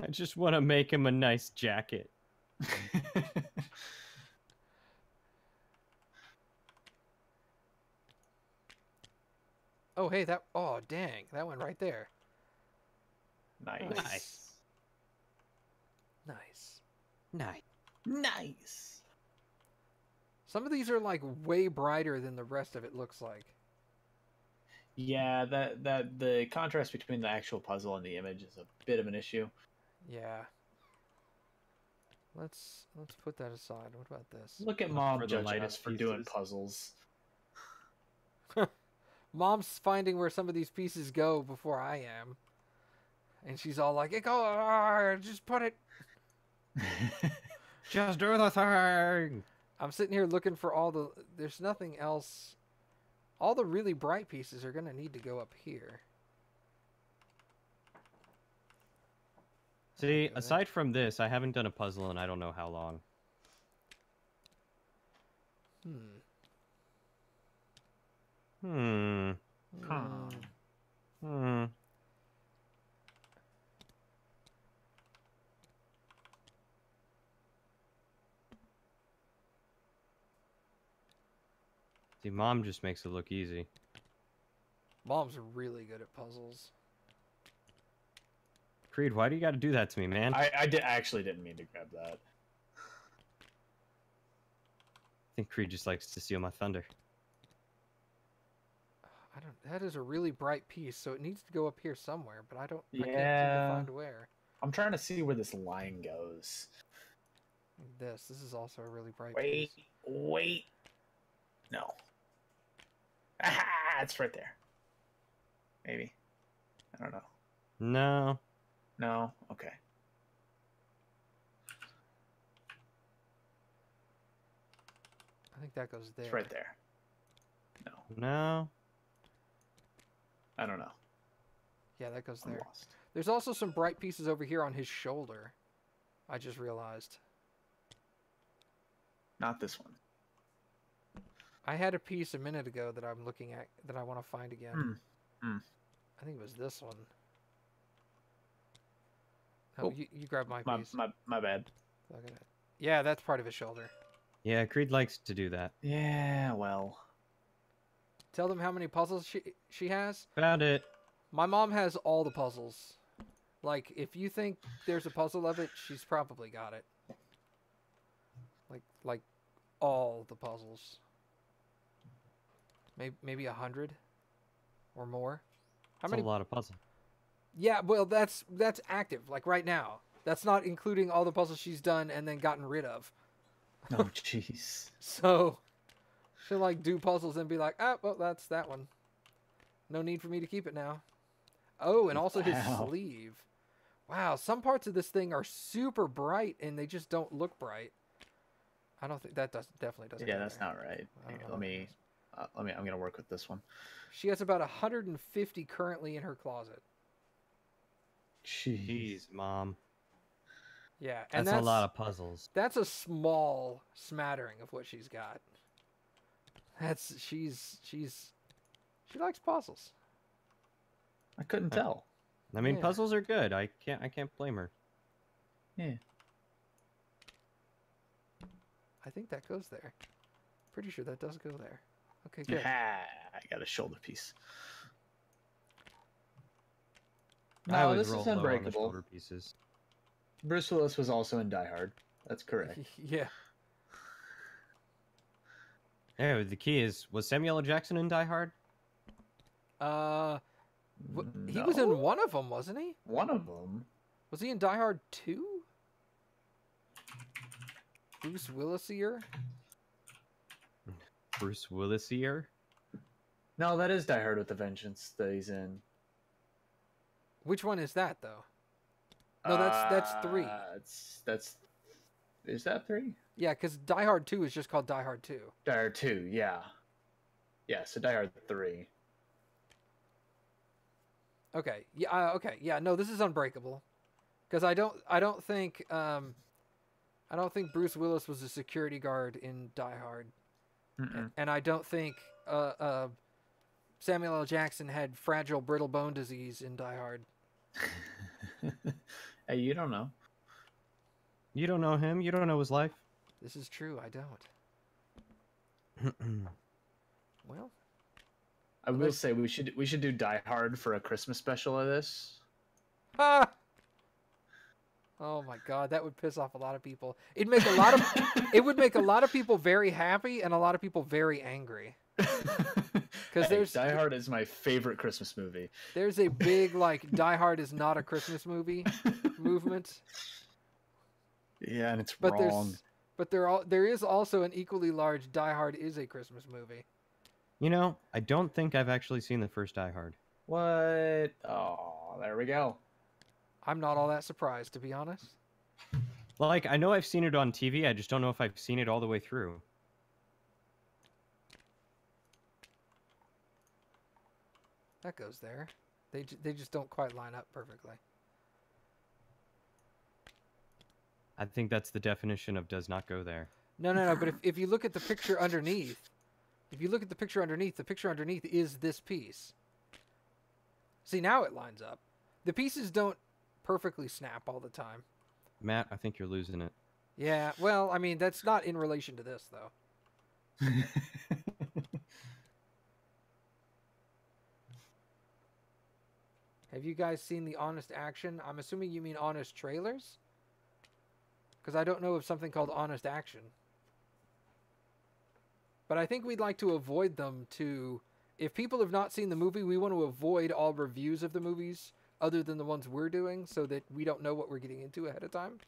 I just want to make him a nice jacket. Oh, hey, oh, dang, that one right there. Nice. Nice. Nice. Nice. Some of these are like way brighter than the rest of it looks like. Yeah, that the contrast between the actual puzzle and the image is a bit of an issue. Yeah. Let's put that aside. What about this? Look at For Mom the judging us lightest for doing pieces. puzzles. Mom's finding where some of these pieces go before I am. And she's all like, just put it. Just do the thing. I'm sitting here looking for there's nothing else. All the really bright pieces are going to need to go up here. See, aside from this, I haven't done a puzzle in I don't know how long. Hmm. See, Mom just makes it look easy. Mom's really good at puzzles. Creed, why do you got to do that to me, man? I actually didn't mean to grab that. I think Creed just likes to steal my thunder. That is a really bright piece, so it needs to go up here somewhere, but I can't seem to Yeah. find where. I'm trying to see where this line goes. This is also a really bright Wait, piece. wait. No. Aha! It's right there. Maybe. I don't know. No. No? Okay. I think that goes there. It's right there. No. No. I don't know. Yeah, that goes I'm there. lost. There's also some bright pieces over here on his shoulder. I just realized. Not this one. I had a piece a minute ago that I'm looking at that I want to find again. I think it was this one. Oh, Oh. you grab my piece. My bad. Look at it. Yeah, that's part of his shoulder. Yeah, Creed likes to do that. Yeah, well. Tell them how many puzzles she has. Found it. My mom has all the puzzles. Like, if you think there's a puzzle of it, she's probably got it. Like all the puzzles. Maybe 100 or more. How That's many? a lot of puzzle. Yeah, well, that's active. Like right now. That's not including all the puzzles she's done and then gotten rid of. Oh, jeez. So she'll like do puzzles and be like, well, that's that one. No need for me to keep it now. Oh, and also his sleeve. Wow, some parts of this thing are super bright and they just don't look bright. I don't think that definitely doesn't. Yeah, that's not right. Let me. I'm gonna work with this one. She has about 150 currently in her closet. Jeez, Mom. Yeah, and That's a lot of puzzles. That's a small smattering of what she's got. She likes puzzles. I couldn't tell. I mean, Yeah. puzzles are good. I can't blame her. Yeah. I think that goes there. Pretty sure that does go there. Okay, good. I got a shoulder piece. I No, would this roll is low on the Unbreakable. shoulder pieces. Bruce Willis was also in Die Hard. That's correct. Yeah. Yeah, the key is, was Samuel L. Jackson in Die Hard? He was in one of them, wasn't he? One of them. Was he in Die Hard 2? Bruce Willis-ier? Bruce Willis-ier? No, that is Die Hard with a Vengeance that he's in. Which one is that, though? No, that's 3. Is that 3? Yeah, because Die Hard 2 is just called Die Hard 2. Die Hard 2, yeah. Yeah, so Die Hard 3. Okay. Yeah. Okay. Yeah. No, this is Unbreakable, because I don't think Bruce Willis was a security guard in Die Hard, and I don't think Samuel L. Jackson had fragile brittle bone disease in Die Hard. Hey, you don't know. You don't know him. You don't know his life. This is true. I don't. Well, I will say we should do Die Hard for a Christmas special of this. ah! Oh my God, that would piss off a lot of people. It would make a lot of people very happy and a lot of people very angry. Because Die Hard is my favorite Christmas movie. There's a big like Die Hard is not a Christmas movie movement. Yeah, and it's But wrong. there is also an equally large Die Hard is a Christmas movie. You know, I don't think I've actually seen the first Die Hard. What? Oh, there we go. I'm not all that surprised, to be honest. Like, I know I've seen it on TV, I just don't know if I've seen it all the way through. That goes there. They just don't quite line up perfectly. I think that's the definition of does not go there. No. But if you look at the picture underneath, the picture underneath is this piece. See, now it lines up. The pieces don't perfectly snap all the time. Matt, I think you're losing it. Yeah, well, I mean, that's not in relation to this, though. Have you guys seen the Honest Action? I'm assuming you mean Honest Trailers? Because I don't know of something called Honest Action. But I think we'd like to avoid them to... If people have not seen the movie, we want to avoid all reviews of the movies other than the ones we're doing so that we don't know what we're getting into ahead of time.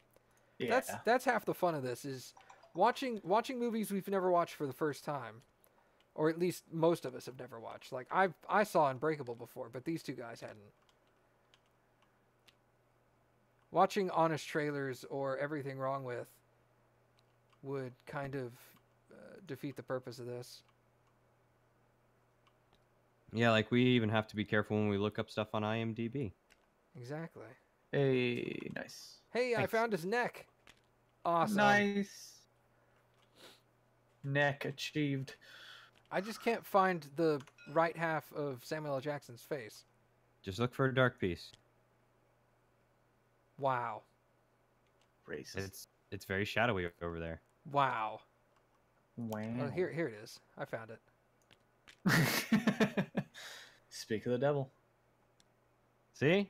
Yeah. That's half the fun of this is watching movies we've never watched for the first time, or at least most of us have never watched. Like I saw Unbreakable before, but these two guys hadn't. Watching honest trailers or Everything Wrong With would kind of defeat the purpose of this. Yeah, like we even have to be careful when we look up stuff on IMDb. Exactly. Hey, nice. Hey, Thanks. I found his neck. Awesome. Nice. Neck achieved. I just can't find the right half of Samuel L. Jackson's face. Just look for a dark piece. Wow. Racist. It's very shadowy over there. Wow. Wow. Oh, here it is. I found it. Speak of the devil. See?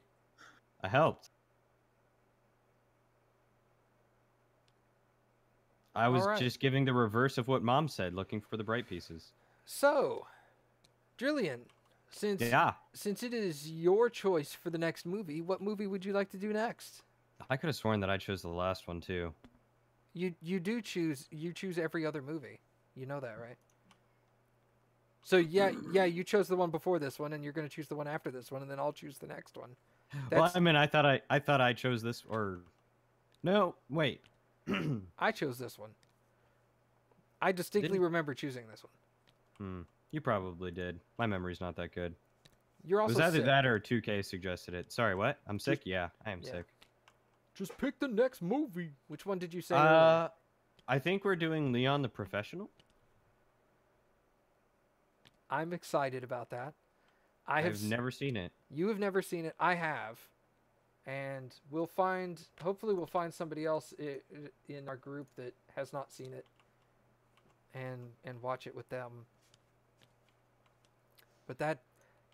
I helped. I was Alright. just giving the reverse of what Mom said, looking for the bright pieces. So, Drillian, since Yeah. it is your choice for the next movie, what movie would you like to do next? I could have sworn that I chose the last one too. You choose every other movie. You know that, right? So yeah, you chose the one before this one, and you're going to choose the one after this one, and then I'll choose the next one. Well, I mean, I thought I chose this, or no, wait. I chose this one. I distinctly remember choosing this one. You probably did. My memory's not that good. You're It also was either sick. that or 2K suggested it. Sorry, what? I'm sick? Yeah, I am Yeah. sick. Just pick the next movie. Which one did you say? earlier? I think we're doing Leon the Professional. I'm excited about that. I've never seen it. You have never seen it. I have. And hopefully we'll find somebody else in our group that has not seen it and watch it with them. But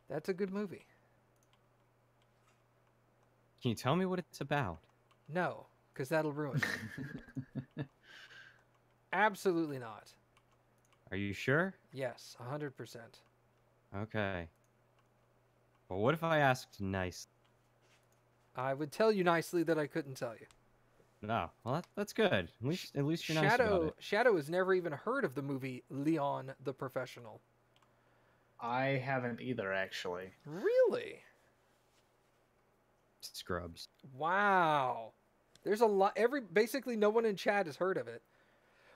that's a good movie. Can you tell me what it's about? No, because that'll ruin it. Absolutely not. Are you sure? Yes, 100%. Okay. Well, what if I asked nice? I would tell you nicely that I couldn't tell you. No. Well, that's good. At least you're nice about it. Shadow has never even heard of the movie Leon the Professional. I haven't either, actually. Really? Scrubs. Wow. There's a lot. Basically, no one in chat has heard of it.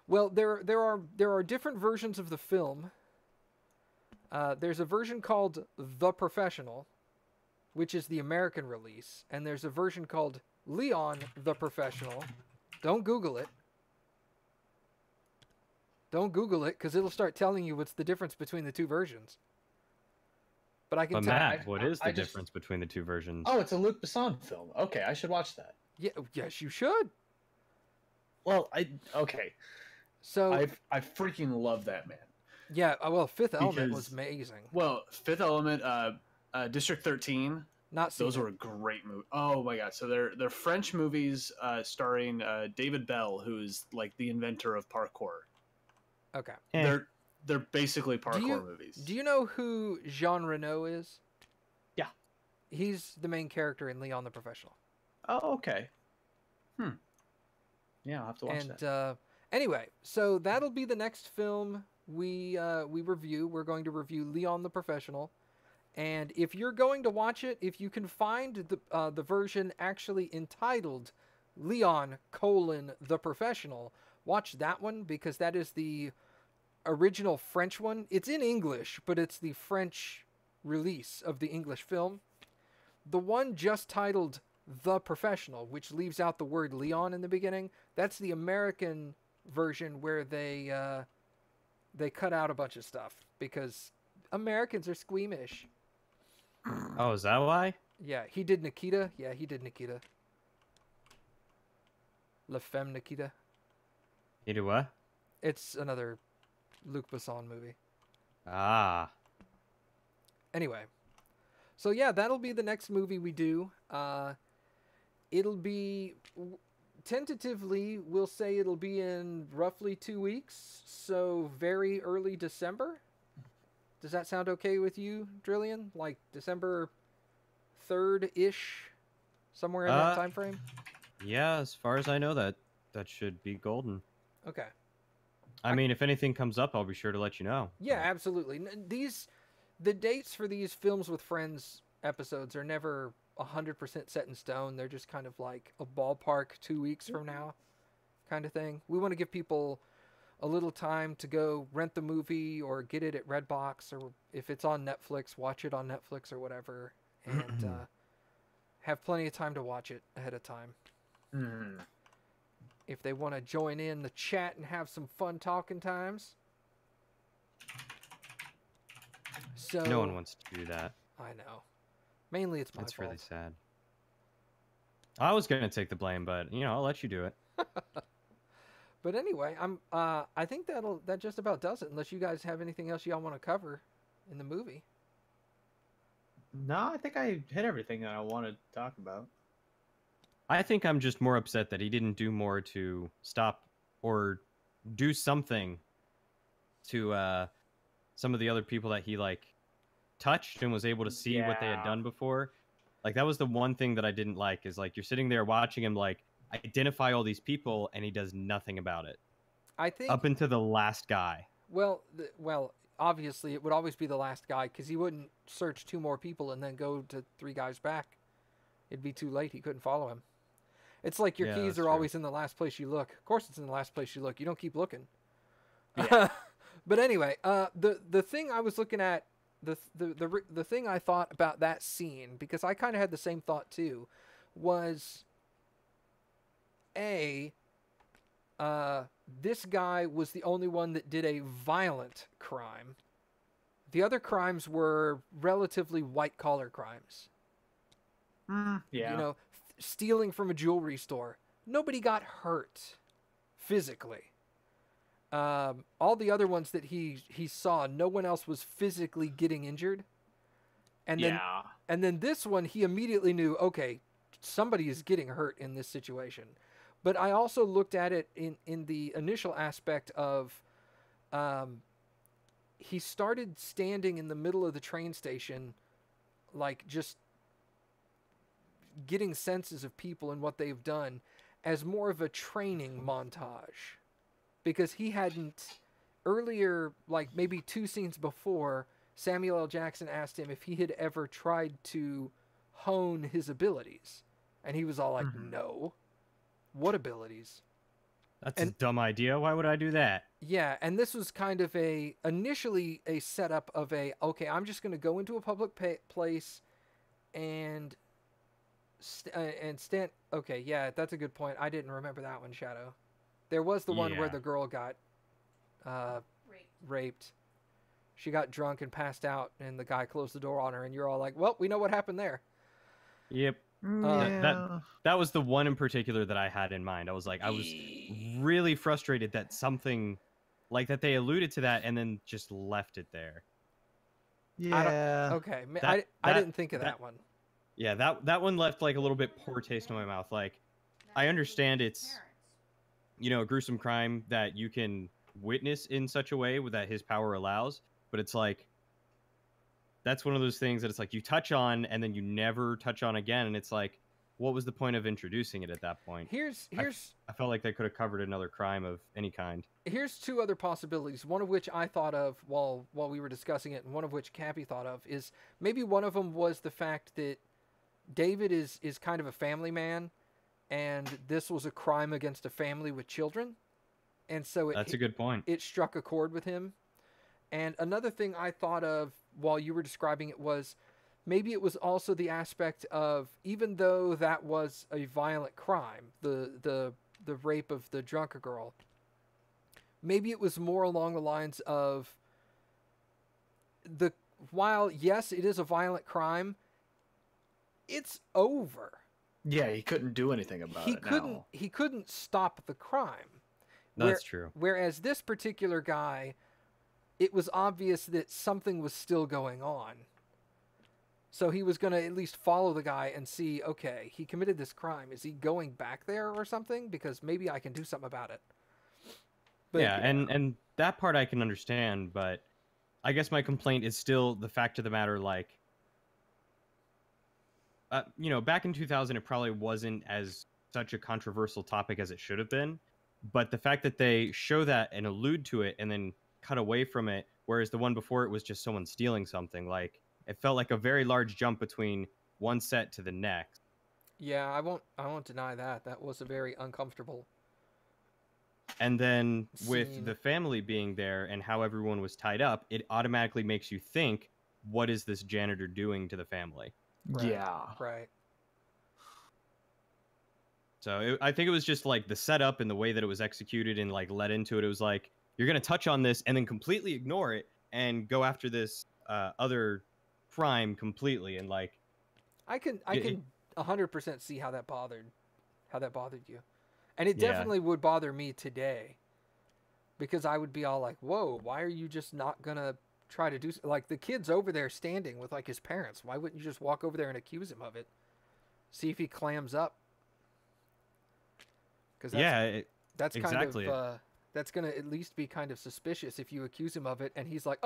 Well, there are different versions of the film. There's a version called The Professional, which is the American release, and there's a version called Leon the Professional. Don't Google it. Don't Google it, because it'll start telling you what's the difference between the two versions. But I can But tell. Matt, what is the difference between the two versions? Oh, it's a Luc Besson film. Okay, I should watch that. Yeah, yes, you should. Well, okay. So I freaking love that man. yeah, well, Fifth Element Because- was amazing. Well, Fifth Element, District 13. Not seen Those it. were great movies. Oh my god! So they're French movies starring David Bell, who's like the inventor of parkour. Okay. Eh. They're basically parkour movies. Do you know who Jean Reno is? Yeah. He's the main character in Leon the Professional. Oh, okay. Yeah, I'll have to watch that. And anyway, so that'll be the next film we review. We're going to review Leon the Professional. And if you're going to watch it, if you can find the version actually entitled Leon: The Professional, watch that one, because that is the original French one. It's in English, but it's the French release of the English film. The one just titled The Professional, which leaves out the word Leon in the beginning, that's the American version, where they cut out a bunch of stuff because Americans are squeamish. Oh, is that why? Yeah, he did Nikita. Yeah, he did Nikita. La Femme Nikita. You do what? It's another Luc Besson movie. Ah. Anyway, so yeah, that'll be the next movie we do. It'll be, tentatively, we'll say it'll be in roughly 2 weeks, so very early December. Does that sound okay with you, Drillian? Like December 3rd-ish, somewhere in that time frame? Yeah, as far as I know, That should be golden. Okay. I mean, if anything comes up, I'll be sure to let you know. Yeah, absolutely. The dates for these Films with Friends episodes are never 100% set in stone. They're just kind of like a ballpark 2 weeks from now kind of thing. We want to give people a little time to go rent the movie or get it at Redbox, or if it's on Netflix, watch it on Netflix or whatever, and have plenty of time to watch it ahead of time. If they want to join in the chat and have some fun talking times. So No one wants to do that. I know. Mainly it's my That's fault. really sad. I was going to take the blame, but, I'll let you do it. But anyway, I think that just about does it, unless you guys have anything else y'all want to cover in the movie. No, I think I hit everything that I wanted to talk about. I think I'm just more upset that he didn't do more to stop or do something to some of the other people that he touched and was able to see what they had done before. That was the one thing that I didn't like, is you're sitting there watching him identify all these people and he does nothing about it. I think up into the last guy. Well, obviously it would always be the last guy, because he wouldn't search 2 more people and then go to 3 guys back. It'd be too late. He couldn't follow him. It's like your keys are always in the last place you look. Of course it's in the last place you look. You don't keep looking. Yeah. But anyway, the thing I was looking at, the thing I thought about that scene, because I kind of had the same thought too, was this guy was the only one that did a violent crime. The other crimes were relatively white-collar crimes. Yeah. Stealing from a jewelry store. Nobody got hurt physically. All the other ones that he saw, no one else was physically getting injured. And then this one, he immediately knew, okay, somebody is getting hurt in this situation. But I also looked at it in the initial aspect of he started standing in the middle of the train station, just getting senses of people and what they've done, as more of a training montage. Because he hadn't, earlier, maybe 2 scenes before, Samuel L. Jackson asked him if he had ever tried to hone his abilities. And he was all like, no. What abilities? That's a dumb idea. Why would I do that? Yeah, and this was kind of initially a setup of okay, I'm just going to go into a public place and stand. Okay, yeah, that's a good point. I didn't remember that one, Shadow. There was the one where the girl got raped. She got drunk and passed out, and the guy closed the door on her, and you're all like, well, we know what happened there. Yep. That was the one in particular that I had in mind. I was really frustrated that something that they alluded to that and then just left it there. Yeah. Okay. I didn't think of that one. Yeah, that one left a little bit poor taste in my mouth. I understand it's a gruesome crime that you can witness in such a way that his power allows, but it's that's one of those things that it's you touch on and then you never touch on again, and it's what was the point of introducing it at that point? I felt like they could have covered another crime of any kind. Here's 2 other possibilities, one of which I thought of while we were discussing it, and one of which Cappy thought of, is maybe one of them was the fact that David is kind of a family man, and this was a crime against a family with children, and so that's a good point. It struck a chord with him. And another thing I thought of while you were describing it was maybe it was also the aspect of, even though that was a violent crime, the rape of the drunker girl, maybe it was more along the lines of while yes, it is a violent crime, it's over. Yeah, he couldn't do anything about it now. He couldn't stop the crime. That's true. Whereas this particular guy, it was obvious that something was still going on. So he was going to at least follow the guy and see, okay, he committed this crime. Is he going back there or something? Because maybe I can do something about it. But, yeah, and that part I can understand, but I guess my complaint is still the fact of the matter, back in 2000, it probably wasn't as such a controversial topic as it should have been. But the fact that they show that and allude to it and then cut away from it, whereas the one before it was just someone stealing something, like it felt like a very large jump between one set to the next. Yeah, I won't deny that. That was a very uncomfortable. And then with Scene. the family being there and how everyone was tied up, it automatically makes you think, what is this janitor doing to the family? Right. Yeah. Right. So I think it was just like the setup and the way that it was executed and like led into it. It was like, you're going to touch on this and then completely ignore it and go after this other crime completely. And like, I can 100% see how that bothered you. And it definitely would bother me today, because I would be all like, whoa, why are you just not going to try to do, like, the kid's over there standing with like his parents. Why wouldn't you just walk over there and accuse him of it? See if he clams up. Because that's exactly kind of that's gonna at least be kind of suspicious if you accuse him of it and he's like,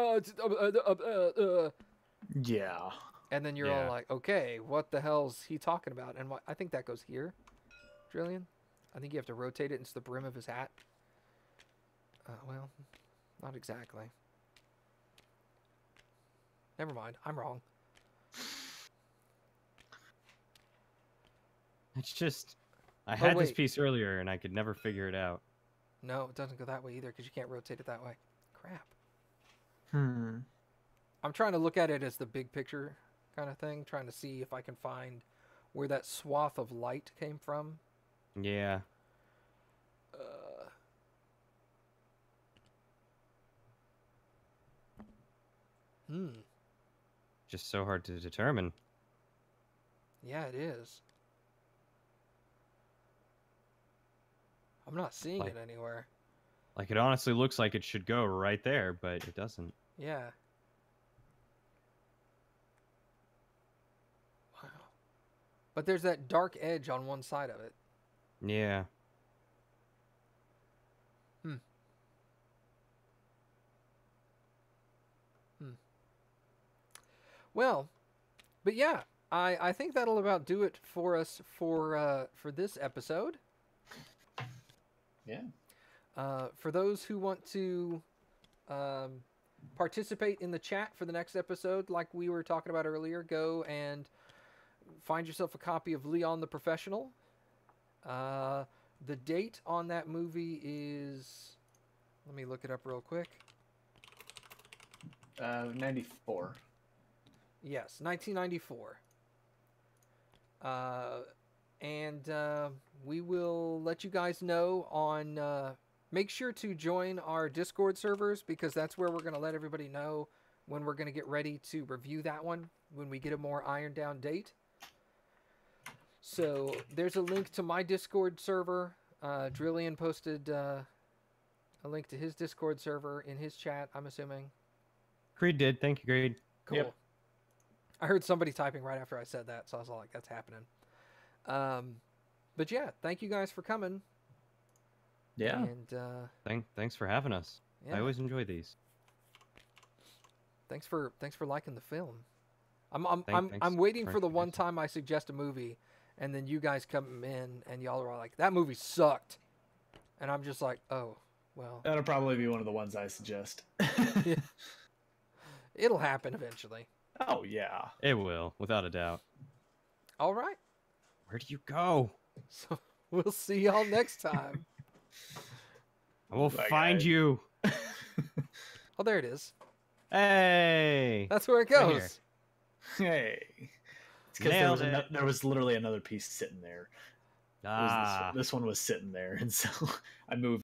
Yeah. and then you're all like, okay, what the hell's he talking about? And I think that goes here, Drillian. I think you have to rotate it into the brim of his hat. Well, not exactly. Never mind, I'm wrong. it's just, I had this piece earlier and I could never figure it out. No, it doesn't go that way either because you can't rotate it that way. Crap. Hmm. I'm trying to look at it as the big picture kind of thing, trying to see if I can find where that swath of light came from. Yeah. Just so hard to determine. Yeah, it is. I'm not seeing it anywhere. Like, it honestly looks like it should go right there, but it doesn't. Yeah. Wow. But there's that dark edge on one side of it. Yeah. Well, but yeah, I think that'll about do it for us for this episode. Yeah. For those who want to participate in the chat for the next episode, like we were talking about earlier, go and find yourself a copy of Leon the Professional. The date on that movie is, let me look it up real quick. 94. Yes, 1994. And we will let you guys know on... make sure to join our Discord servers, because that's where we're going to let everybody know when we're going to get ready to review that one, when we get a more ironed down date. So there's a link to my Discord server. Drillian posted a link to his Discord server in his chat, I'm assuming. Creed did. Thank you, Creed. Cool. Yep. I heard somebody typing right after I said that, so I was all like, that's happening. But yeah, thank you guys for coming. Yeah. And thanks for having us. Yeah. I always enjoy these. Thanks for liking the film. I'm waiting for the one time I suggest a movie and then you guys come in and y'all are all like, that movie sucked. And I'm just like, oh, well. That'll probably be one of the ones I suggest. Yeah. It'll happen eventually. Oh, yeah. It will, without a doubt. All right. Where do you go? So we'll see y'all next time. I will find you. Oh, there it is. Hey. That's where it goes. Right hey. It's because there was literally another piece sitting there. This one was sitting there, and so I moved